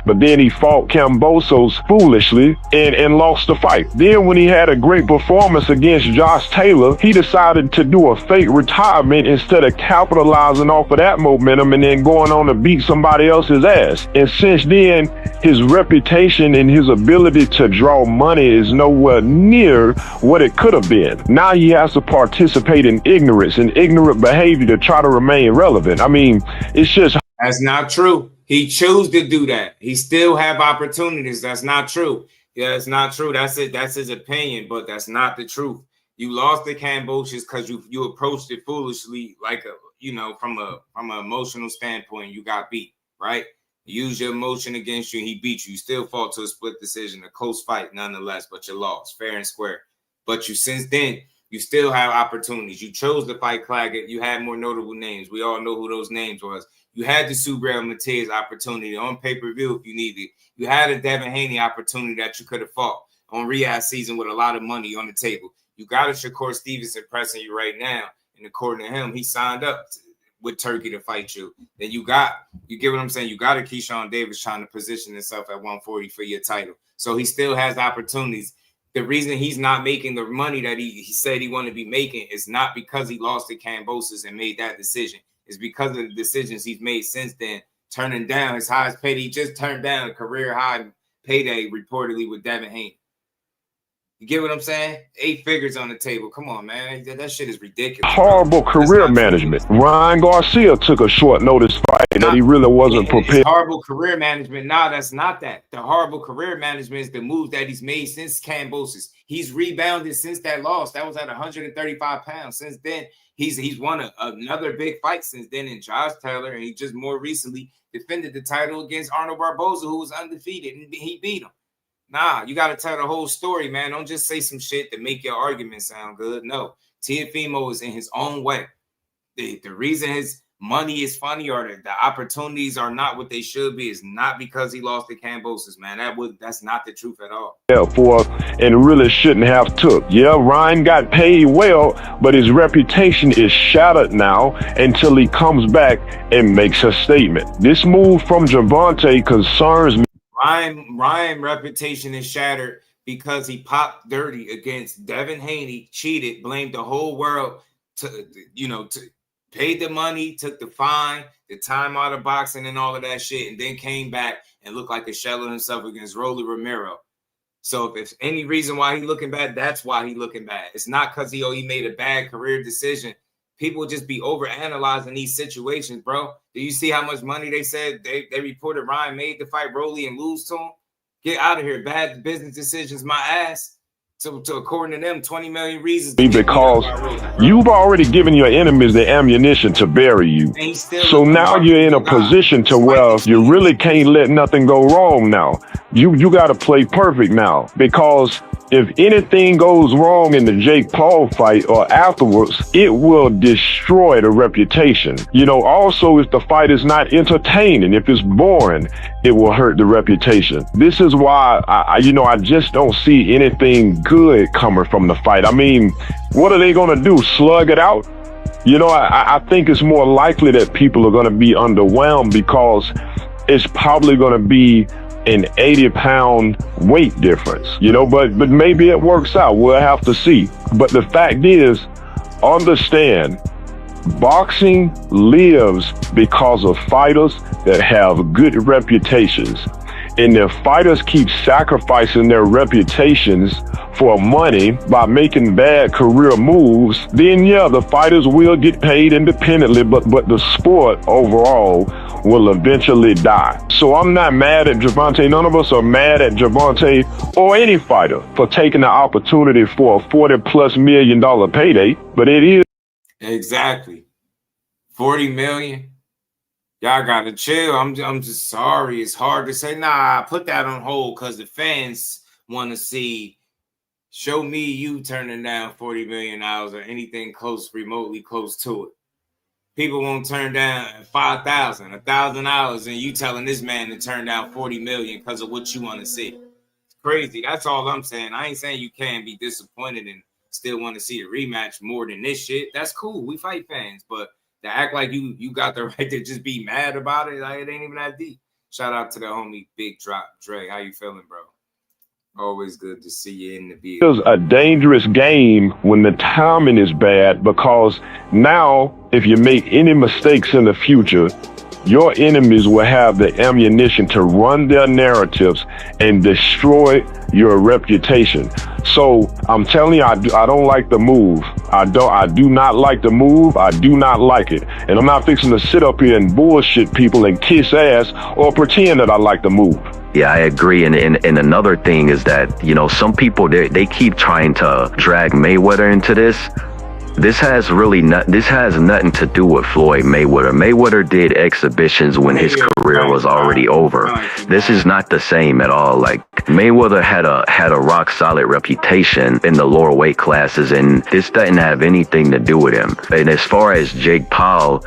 but then he fought Kambosos foolishly and lost the fight. Then when he had a great performance against Josh Taylor, he decided to do a fake retirement instead of capitalizing off of that momentum and then going on to beat somebody else's ass. And since then, his reputation and his ability to draw money is nowhere near what it could have been. Now he has to participate in ignorance and ignorant behavior to try to remain relevant. I mean, it's just... That's not true. He chose to do that. He still have opportunities. That's not true. Yeah, it's not true. That's it. That's his opinion, but that's not the truth. You lost the Kambosos because you approached it foolishly, like from an emotional standpoint, you got beat, right? Use your emotion against you, and he beat you. You still fought to a split decision, a close fight nonetheless, but you lost fair and square. But since then, you still have opportunities. You chose to fight Claggett. You had more notable names. We all know who those names was. You had the Subriel Matias opportunity on pay-per-view if you needed. You had a Devin Haney opportunity that you could have fought on Riyadh season with a lot of money on the table. You got a Shakur Stevenson pressing you right now, and according to him, he signed up with Turkey to fight you. Then you get what I'm saying? You got a Keyshawn Davis trying to position himself at 140 for your title. So he still has opportunities. The reason he's not making the money that he said he wanted to be making is not because he lost to Kambosos and made that decision. It's because of the decisions he's made since then, turning down his highest payday. He just turned down a career high payday reportedly with Devin Haney. You get what I'm saying? 8 figures on the table. Come on, man. That shit is ridiculous. Horrible career management. Ryan Garcia took a short notice fight that he really wasn't prepared. Horrible career management. Nah, that's not that. The horrible career management is the moves that he's made since Kambosos. He's rebounded since that loss. That was at 135 pounds. Since then, he's won another big fight since then in Josh Taylor, and he just more recently defended the title against Arnold Barboza, who was undefeated, and he beat him. Nah, you got to tell the whole story, man. Don't just say some shit to make your argument sound good. No, Teofimo is in his own way. The reason his money is funny or the opportunities are not what they should be, it's not because he lost to Cambosis, man. That's not the truth at all. For and really shouldn't have took. Yeah, Ryan got paid well, but his reputation is shattered now until he comes back and makes a statement. This move from Gervonta concerns me. Ryan reputation is shattered because he popped dirty against Devin Haney, cheated, blamed the whole world to paid the money, took the fine, the time out of boxing and all of that shit, and then came back and looked like a shell of himself against Rolly Romero. So if there's any reason why he looking bad, that's why he looking bad. It's not because he made a bad career decision. People just be overanalyzing these situations, bro. Do you see how much money they said they reported Ryan made to fight Rolly and lose to him? Get out of here. Bad business decisions, my ass. So according to them, 20 million reasons. Because you've already given your enemies the ammunition to bury you. So now you're in a position to where you really can't let nothing go wrong now. You got to play perfect now, because if anything goes wrong in the Jake Paul fight or afterwards, it will destroy the reputation. Also, if the fight is not entertaining, if it's boring, it will hurt the reputation. This is why I just don't see anything good coming from the fight. I mean, what are they going to do? Slug it out? I think it's more likely that people are going to be underwhelmed, because it's probably going to be an 80-pound weight difference, but maybe it works out. We'll have to see. But the fact is, understand, boxing lives because of fighters that have good reputations. And if fighters keep sacrificing their reputations for money by making bad career moves, then yeah, the fighters will get paid independently, but the sport overall will eventually die. So I'm not mad at Gervonta. None of us are mad at Gervonta or any fighter for taking the opportunity for a $40+ million payday, but it is. Exactly. 40 million. Y'all gotta chill. I'm just sorry. It's hard to say, nah, put that on hold, because the fans want to see, show me you turning down $40 million or anything remotely close to it. People won't turn down $5,000, $1,000, and you telling this man to turn down 40 million because of what you want to see. It's crazy. That's all I'm saying. I ain't saying you can't be disappointed and still want to see a rematch more than this shit. That's cool. We fight fans, but to act like you got the right to just be mad about it, like, it ain't even that deep. Shout out to the homie Big Drop Dre. How you feeling, bro? Always good to see you in the video. It's a dangerous game when the timing is bad, because now if you make any mistakes in the future, your enemies will have the ammunition to run their narratives and destroy your reputation. So I'm telling you, I don't like the move. I do not like the move. I do not like it. And I'm not fixing to sit up here and bullshit people and kiss ass or pretend that I like the move. Yeah, I agree. And another thing is that, some people, they keep trying to drag Mayweather into this. This has nothing to do with Floyd Mayweather. Mayweather did exhibitions when his career was already over. This is not the same at all. Like, Mayweather had a rock solid reputation in the lower weight classes, and this doesn't have anything to do with him. And as far as Jake Paul,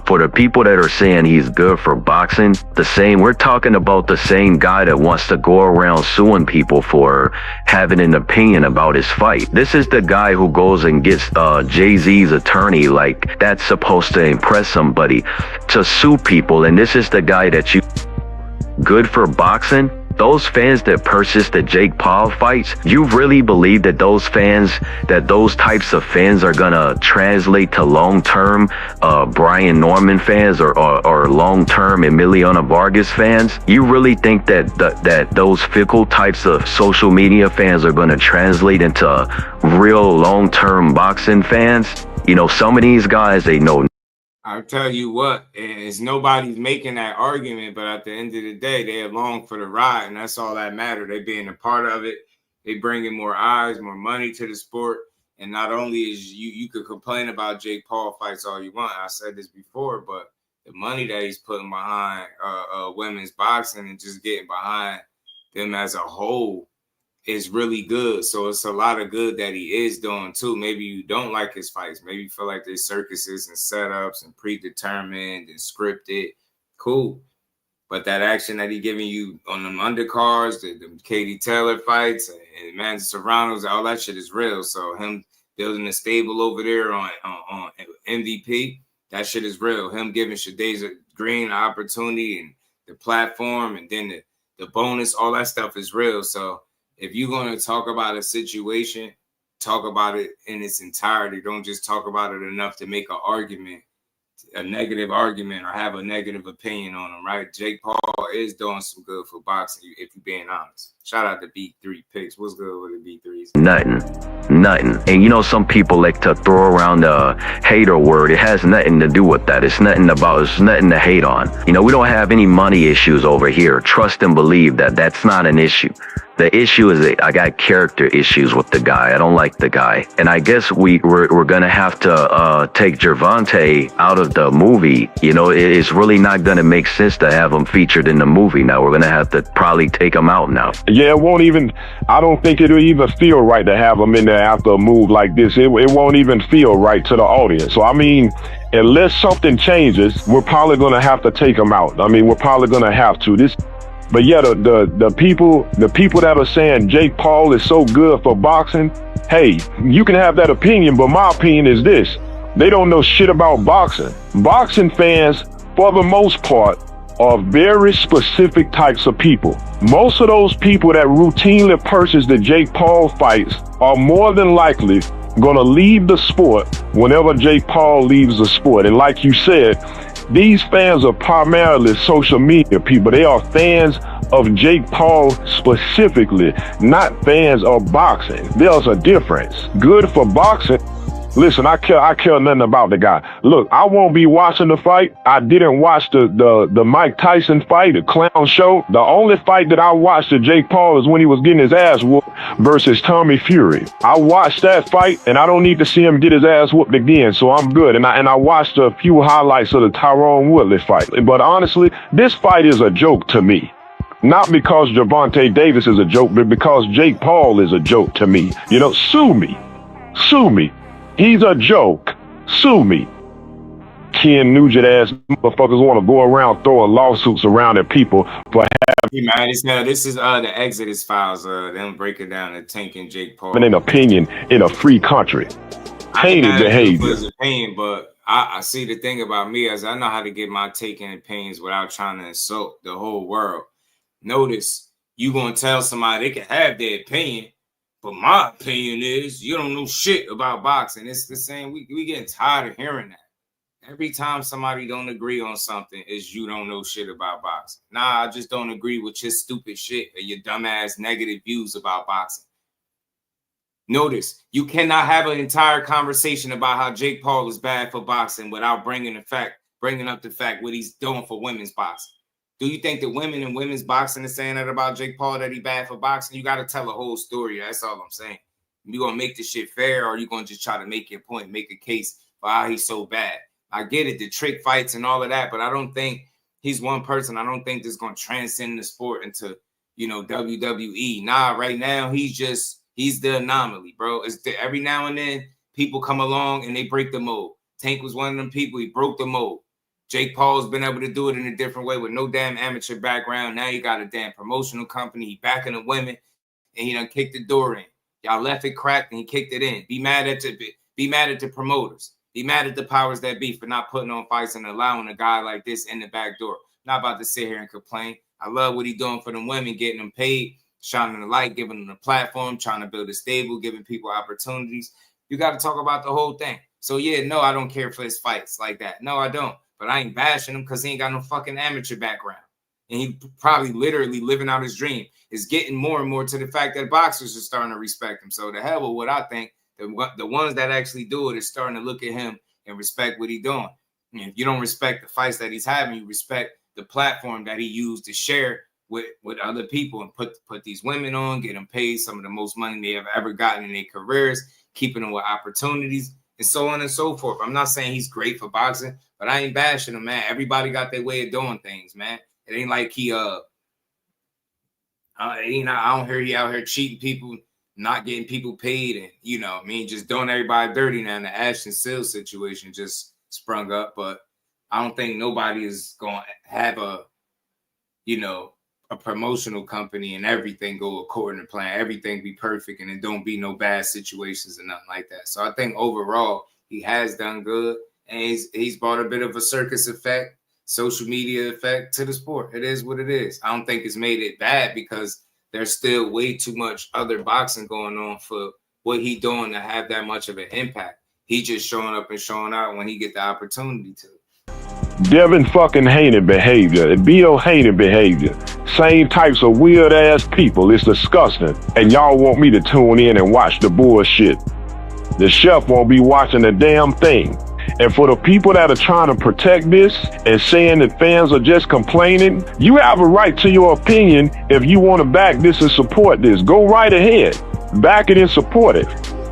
for the people that are saying he's good for boxing, we're talking about the same guy that wants to go around suing people for having an opinion about his fight. This is the guy who goes and gets Jay-Z's attorney, like that's supposed to impress somebody, to sue people. And this is the guy that you good for boxing. Those fans that purchased the Jake Paul fights, you really believe that those types of fans are gonna translate to long-term Brian Norman fans or long-term Emiliano Vargas fans? You really think that those fickle types of social media fans are gonna translate into real long-term boxing fans? Some of these guys, they know. I'll tell you what, it's nobody's making that argument, but at the end of the day, they're along for the ride, and that's all that matters. They being a part of it, they bringing more eyes, more money to the sport. And not only is you could complain about Jake Paul fights all you want, I said this before, but the money that he's putting behind women's boxing and just getting behind them as a whole, is really good. So it's a lot of good that he is doing too. Maybe you don't like his fights. Maybe you feel like there's circuses and setups and predetermined and scripted. Cool. But that action that he giving you on them undercards, the Katie Taylor fights, and Manny Serrano's, all that shit is real. So him building a stable over there on MVP, that shit is real. Him giving Shadaza Green an opportunity and the platform, and then the bonus, all that stuff is real. So if you're going to talk about a situation, talk about it in its entirety. Don't just talk about it enough to make an argument, a negative argument, or have a negative opinion on him, right? Jake Paul is doing some good for boxing, if you're being honest. Shout out to B3 Picks. What's good with the B3s? Nothing. And you know, some people like to throw around the hater word. It has nothing to do with that. It's nothing to hate on. You know, we don't have any money issues over here. Trust and believe that that's not an issue. The issue is that I got character issues with the guy. I don't like the guy. And I guess we're going to have to take Gervonta out of the movie. You know, it's really not going to make sense to have him featured in the movie now. We're going to have to probably take him out now. Yeah, I don't think it'll even feel right to have him in there after a move like this. It won't even feel right to the audience. So, I mean, unless something changes, we're probably going to have to take him out. I mean, we're probably going to have to. But yeah, the people that are saying Jake Paul is so good for boxing, hey, you can have that opinion, but my opinion is this: they don't know shit about boxing. Boxing fans, for the most part, are very specific types of people. Most of those people that routinely purchase the Jake Paul fights are more than likely gonna leave the sport whenever Jake Paul leaves the sport. And like you said, these fans are primarily social media people. They are fans of Jake Paul specifically, not fans of boxing. There's a difference. Good for boxing. Listen, I care nothing about the guy. Look, I won't be watching the fight. I didn't watch the Mike Tyson fight, the clown show. The only fight that I watched of Jake Paul is when he was getting his ass whooped versus Tommy Fury. I watched that fight, and I don't need to see him get his ass whooped again, so I'm good. And I watched a few highlights of the Tyrone Woodley fight. But honestly, this fight is a joke to me. Not because Gervonta Davis is a joke, but because Jake Paul is a joke to me. You know, sue me. Sue me. He's a joke. Sue me. Ken Nugent ass motherfuckers want to go around throwing lawsuits around at people for having. This is the Exodus files. Them breaking down the Tank and Jake Paul. An opinion in a free country. Hated behavior. His opinion, but I see the thing about me as I know how to get my take and opinions without trying to insult the whole world. Notice you gonna tell somebody they can have their opinion. But my opinion is you don't know shit about boxing. It's the same. We getting tired of hearing that. Every time somebody don't agree on something is you don't know shit about boxing. Nah, I just don't agree with your stupid shit or your dumbass negative views about boxing. Notice, you cannot have an entire conversation about how Jake Paul is bad for boxing without bringing up the fact what he's doing for women's boxing. Do you think that women in women's boxing is saying that about Jake Paul, that he bad for boxing? You got to tell a whole story. That's all I'm saying. You going to make this shit fair, or you going to just try to make your point, make a case for how he's so bad? I get it, the trick fights and all of that, but I don't think he's one person. I don't think this is going to transcend the sport into, you know, WWE. Nah, right now, he's the anomaly, bro. Every now and then, people come along and they break the mold. Tank was one of them people. He broke the mold. Jake Paul's been able to do it in a different way with no damn amateur background. Now you got a damn promotional company. He backing the women, and he done kicked the door in. Y'all left it cracked, and he kicked it in. Be mad at the promoters. Be mad at the powers that be for not putting on fights and allowing a guy like this in the back door. Not about to sit here and complain. I love what he's doing for them women, getting them paid, shining the light, giving them a platform, trying to build a stable, giving people opportunities. You got to talk about the whole thing. So, yeah, no, I don't care for his fights like that. No, I don't. But I ain't bashing him because he ain't got no fucking amateur background. And he probably literally living out his dream. Is getting more and more to the fact that boxers are starting to respect him. So the hell with what I think, the ones that actually do it is starting to look at him and respect what he's doing. And if you don't respect the fights that he's having, you respect the platform that he used to share with other people and put these women on, get them paid some of the most money they have ever gotten in their careers, keeping them with opportunities, and so on and so forth. I'm not saying he's great for boxing, but I ain't bashing him, man. Everybody got their way of doing things, man. It ain't like he I don't hear he out here cheating people, not getting people paid, and just doing everybody dirty now. And the Ashton Sills situation just sprung up, but I don't think nobody is going to have a promotional company and everything go according to plan, everything be perfect, and it don't be no bad situations and nothing like that. So I think overall he has done good, and he's brought a bit of a circus effect, social media effect to the sport. It is what it is. I don't think it's made it bad because there's still way too much other boxing going on for what he doing to have that much of an impact. He just showing up and showing out when he get the opportunity to. Devin fucking Haney behavior, Bill Haney behavior. Same types of weird ass people. It's disgusting. And y'all want me to tune in and watch the bullshit. The chef won't be watching a damn thing. And for the people that are trying to protect this and saying that fans are just complaining, you have a right to your opinion. If you want to back this and support this, go right ahead. Back it and support it.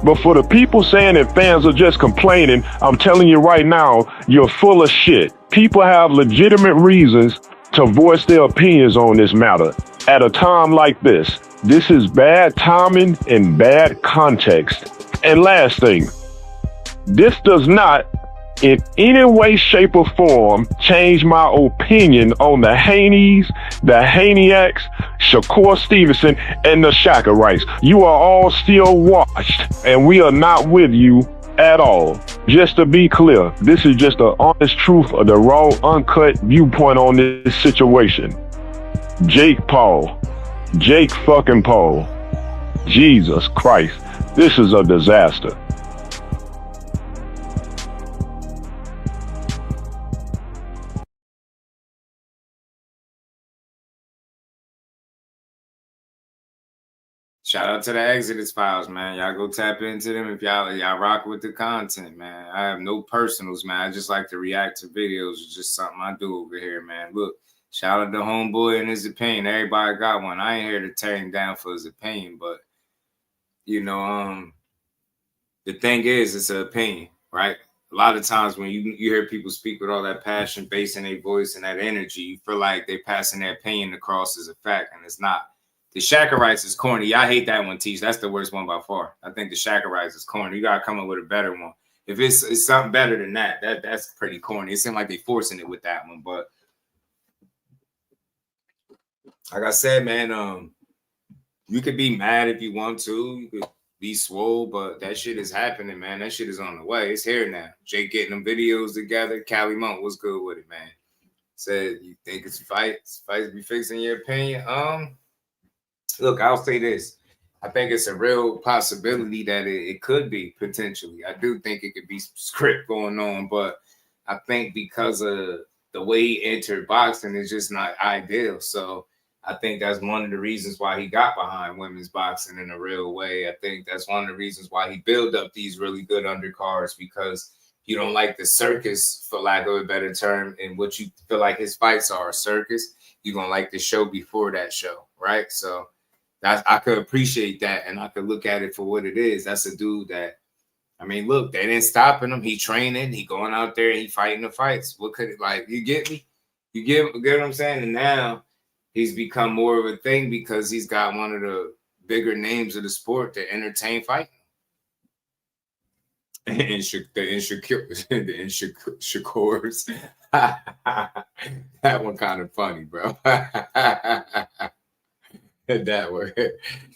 But for the people saying that fans are just complaining, I'm telling you right now, you're full of shit. People have legitimate reasons to voice their opinions on this matter. At a time like this is bad timing and bad context. And last thing, this does not in any way, shape, or form change my opinion on the Haneys, the Haniacs, Shakur Stevenson, and the Shakarites. You are all still washed, and we are not with you at all. Just to be clear, this is just the honest truth of the raw, uncut viewpoint on this situation. Jake fucking Paul. Jesus Christ, this is a disaster. Shout out to the Exodus Files, man. Y'all go tap into them if y'all rock with the content, man. I have no personals, man. I just like to react to videos. It's just something I do over here, man. Look, shout out to Homeboy and his opinion. Everybody got one. I ain't here to tear him down for his opinion, but the thing is, it's an opinion, right? A lot of times when you hear people speak with all that passion, bass in their voice and that energy, you feel like they're passing their opinion across as a fact, and it's not. The Shakarites is corny. I hate that one, Teach. That's the worst one by far. I think the Shakarites is corny. You gotta come up with a better one. If it's something better than that's pretty corny. It seems like they're forcing it with that one. But like I said, man, you could be mad if you want to. You could be swole, but that shit is happening, man. That shit is on the way. It's here now. Jake getting them videos together. Lamont was good with it, man. Said, you think it's fights be fixing your opinion? Look, I'll say this. I think it's a real possibility that it could be potentially. I do think it could be script going on, but I think because of the way he entered boxing is just not ideal. So I think that's one of the reasons why he got behind women's boxing in a real way. I think that's one of the reasons why he built up these really good undercards, because you don't like the circus, for lack of a better term, and what you feel like his fights are a circus. You're going to like the show before that show, right? So I could appreciate that, and I could look at it for what it is. That's a dude that, I mean, look, they didn't stopping him. He training, he going out there, he fighting the fights. What could it, like, you get me? You get what I'm saying? And now he's become more of a thing because he's got one of the bigger names of the sport to entertain fighting. And Shakurs. That one kind of funny, bro. That way,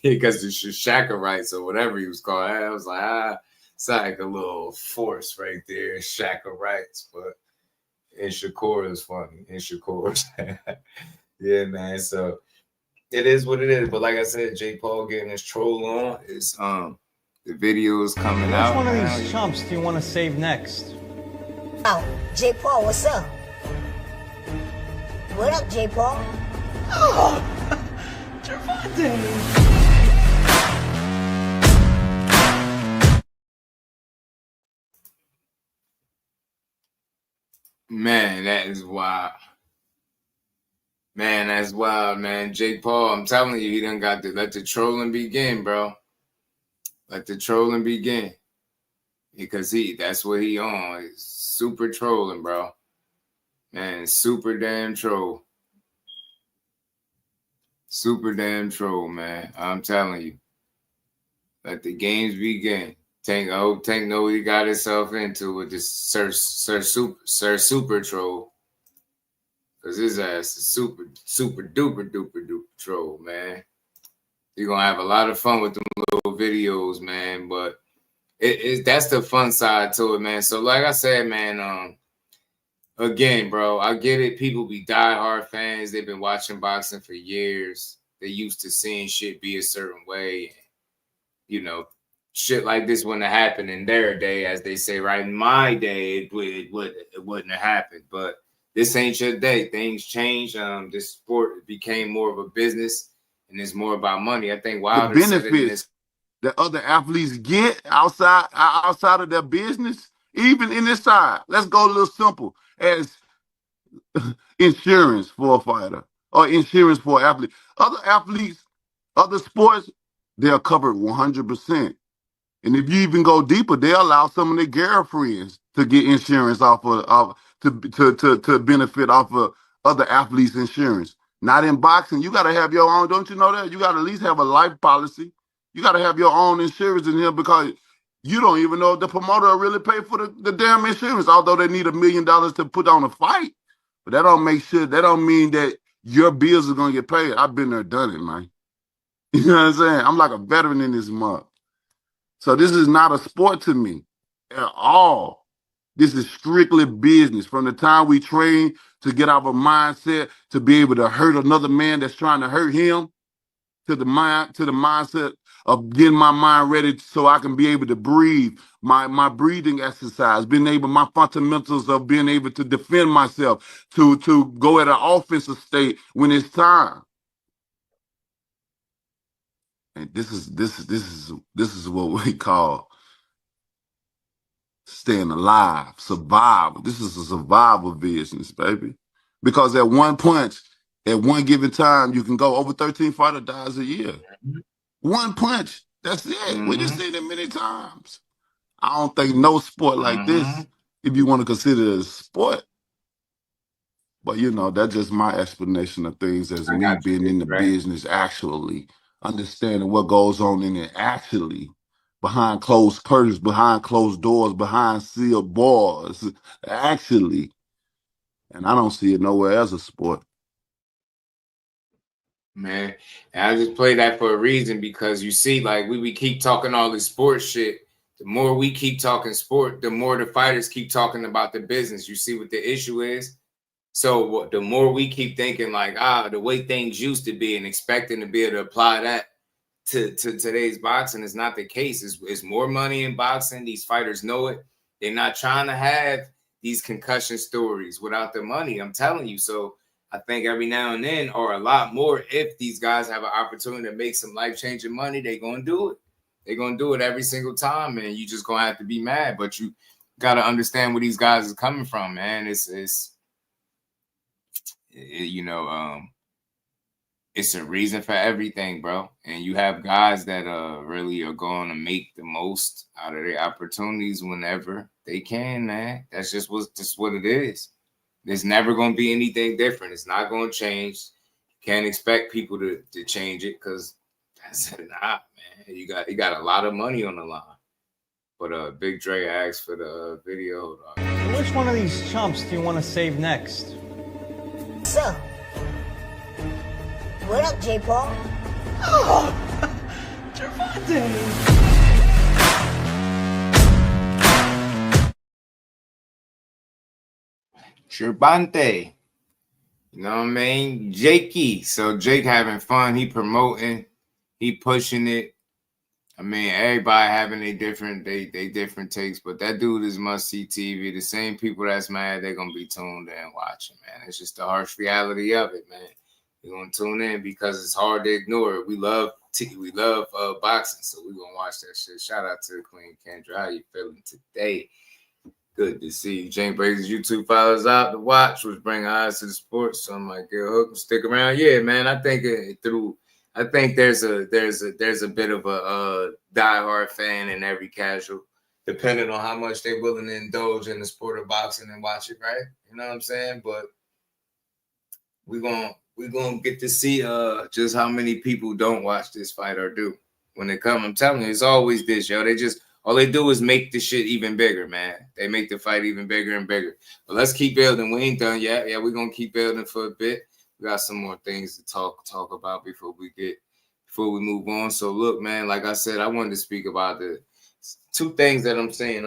because the Shakarites or whatever he was called, I was like, it's like a little force right there, Shakarites, but and Shakur is funny, and Shakur's, yeah, man. So it is what it is. But like I said, Jake Paul getting his troll on is the video is coming out. Which one of these chumps do you want to save next? Oh, Jake Paul, what's up? What up, Jake Paul? Oh. Gervonta! Man, that is wild. Man, that's wild, man. Jake Paul, I'm telling you, he done got to let the trolling begin, bro. Let the trolling begin. Because that's what he on. He's super trolling, bro. Man, super damn troll. Super damn troll, man. I'm telling you. Let the games begin. Tank know what he got himself into with this Sir Super Troll. Cause his ass is super duper troll, man. You're gonna have a lot of fun with them little videos, man. But that's the fun side to it, man. So like I said, man, again, bro, I get it. People be diehard fans. They've been watching boxing for years. They used to seeing shit be a certain way. You know, shit like this wouldn't have happened in their day, as they say, right? In my day, it wouldn't have happened. But this ain't your day. Things change. This sport became more of a business, and it's more about money. I think Wilder said it in his that other athletes get outside of their business, even in this side. Let's go a little simple as insurance for a fighter or insurance for an athlete. Other athletes, other sports, they're covered 100%. And if you even go deeper, they allow some of their girlfriends to get insurance to benefit off of other athletes' insurance. Not in boxing. You got to have your own. Don't you know that? You got to at least have a life policy. You got to have your own insurance in here because you don't even know if the promoter will really pay for the damn insurance, although they need $1 million to put on a fight. But that don't mean that your bills are going to get paid. I've been there, done it, man. You know what I'm saying? I'm like a veteran in this month. So this is not a sport to me at all. This is strictly business. From the time we train to get our mindset to be able to hurt another man that's trying to hurt him, to the mindset of getting my mind ready so I can be able to breathe, my breathing exercise, my fundamentals of being able to defend myself, to go at an offensive state when it's time. And this is what we call staying alive, survival. This is a survival business, baby. Because at one punch, at one given time, you can go over 13 fighter dies a year. One punch, that's it. We just seen it many times. I don't think no sport like this, if you want to consider it a sport. But you know, that's just my explanation of things as me being in the business, actually understanding what goes on in it, actually behind closed curtains, behind closed doors, behind sealed doors, actually. And I don't see it nowhere as a sport. Man, and I just play that for a reason because you see, like we keep talking all this sports shit. The more we keep talking sport, the more the fighters keep talking about the business. You see what the issue is? So the more we keep thinking like, the way things used to be and expecting to be able to apply that to today's boxing is not the case. It's more money in boxing. These fighters know it. They're not trying to have these concussion stories without the money. I'm telling you. So I think every now and then, or a lot more, if these guys have an opportunity to make some life-changing money, they're going to do it. They're going to do it every single time, man. You just going to have to be mad. But you got to understand where these guys are coming from, man. It's a reason for everything, bro. And you have guys that really are going to make the most out of their opportunities whenever they can, man. That's just what it is. There's never going to be anything different. It's not going to change. You can't expect people to change it because that's not, man. You got a lot of money on the line. But Big Dre asked for the video. Which one of these chumps do you want to save next? So, what up, J. Paul? Oh, Gervonta! Gervonta. You know what I mean? Jakey. So Jake having fun. He promoting. He pushing it. I mean, everybody having they different takes, but that dude is must-see TV. The same people that's mad, they're going to be tuned in watching, man. It's just the harsh reality of it, man. You're going to tune in because it's hard to ignore it. We love boxing, so we're going to watch that shit. Shout out to Queen Kendra. How you feeling today? Good to see you. Jane Briggs' YouTube followers out to watch, which bring eyes to the sport. So I'm like, get hooked and stick around. Yeah, man, I think there's a bit of a diehard fan in every casual, depending on how much they're willing to indulge in the sport of boxing and watch it, right? You know what I'm saying? But we're gonna we're gonna get to see just how many people don't watch this fight or do when they come. I'm telling you, it's always this, yo. They just all they do is make the shit even bigger, man. They make the fight even bigger and bigger. But let's keep building. We ain't done yet. Yeah, we're gonna keep building for a bit. We got some more things to talk about before we move on. So look, man, like I said, I wanted to speak about the two things that I'm saying.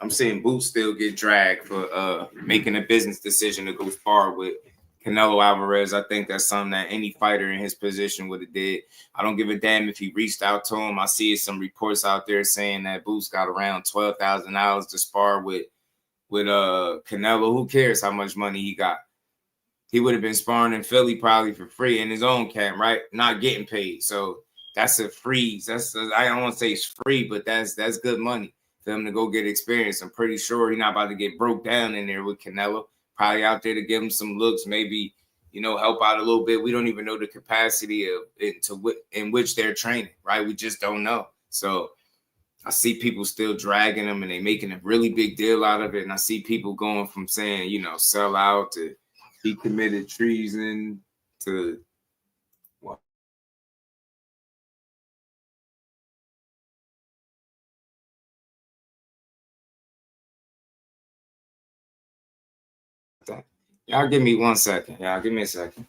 I'm saying Boots still get dragged for making a business decision to go spar with Canelo Alvarez. I think that's something that any fighter in his position would have did. I don't give a damn if he reached out to him. I see some reports out there saying that Boots got around $12,000 to spar with Canelo. Who cares how much money he got? He would have been sparring in Philly probably for free in his own camp, right? Not getting paid. So that's a freeze. I don't want to say it's free, but that's good money for him to go get experience. I'm pretty sure he's not about to get broke down in there with Canelo. Probably out there to give him some looks, maybe, help out a little bit. We don't even know the capacity in which they're training, right? We just don't know. So I see people still dragging him and they making a really big deal out of it. And I see people going from saying, sell out to he committed treason to what? Y'all give me 1 second. Y'all give me a second.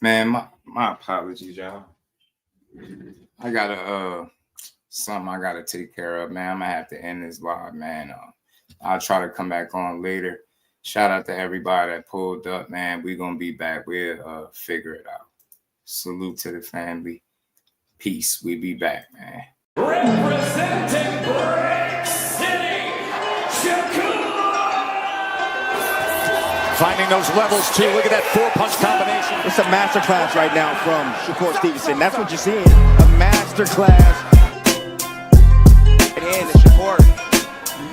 Man, my apologies, y'all. I got something I gotta take care of, man. I'm gonna have to end this live, man. I'll try to come back on later. Shout out to everybody that pulled up, man. We're gonna be back. We'll figure it out. Salute to the family. Peace. We be back, man. Representing Brick City, Shakur. Finding those levels too. Look at that 4-punch combination. It's a masterclass right now from Shakur Stevenson. That's what you're seeing. A masterclass. And Shakur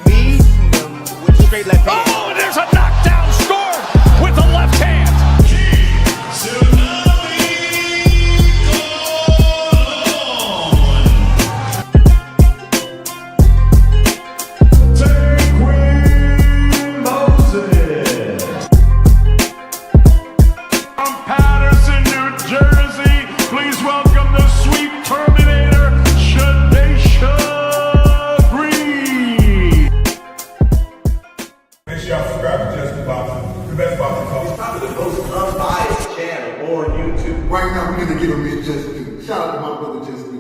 meeting him with straight left hand. Oh, and there's a knockdown scored with the left hand. Right now, we're gonna give him his just due. Shout out to my brother Just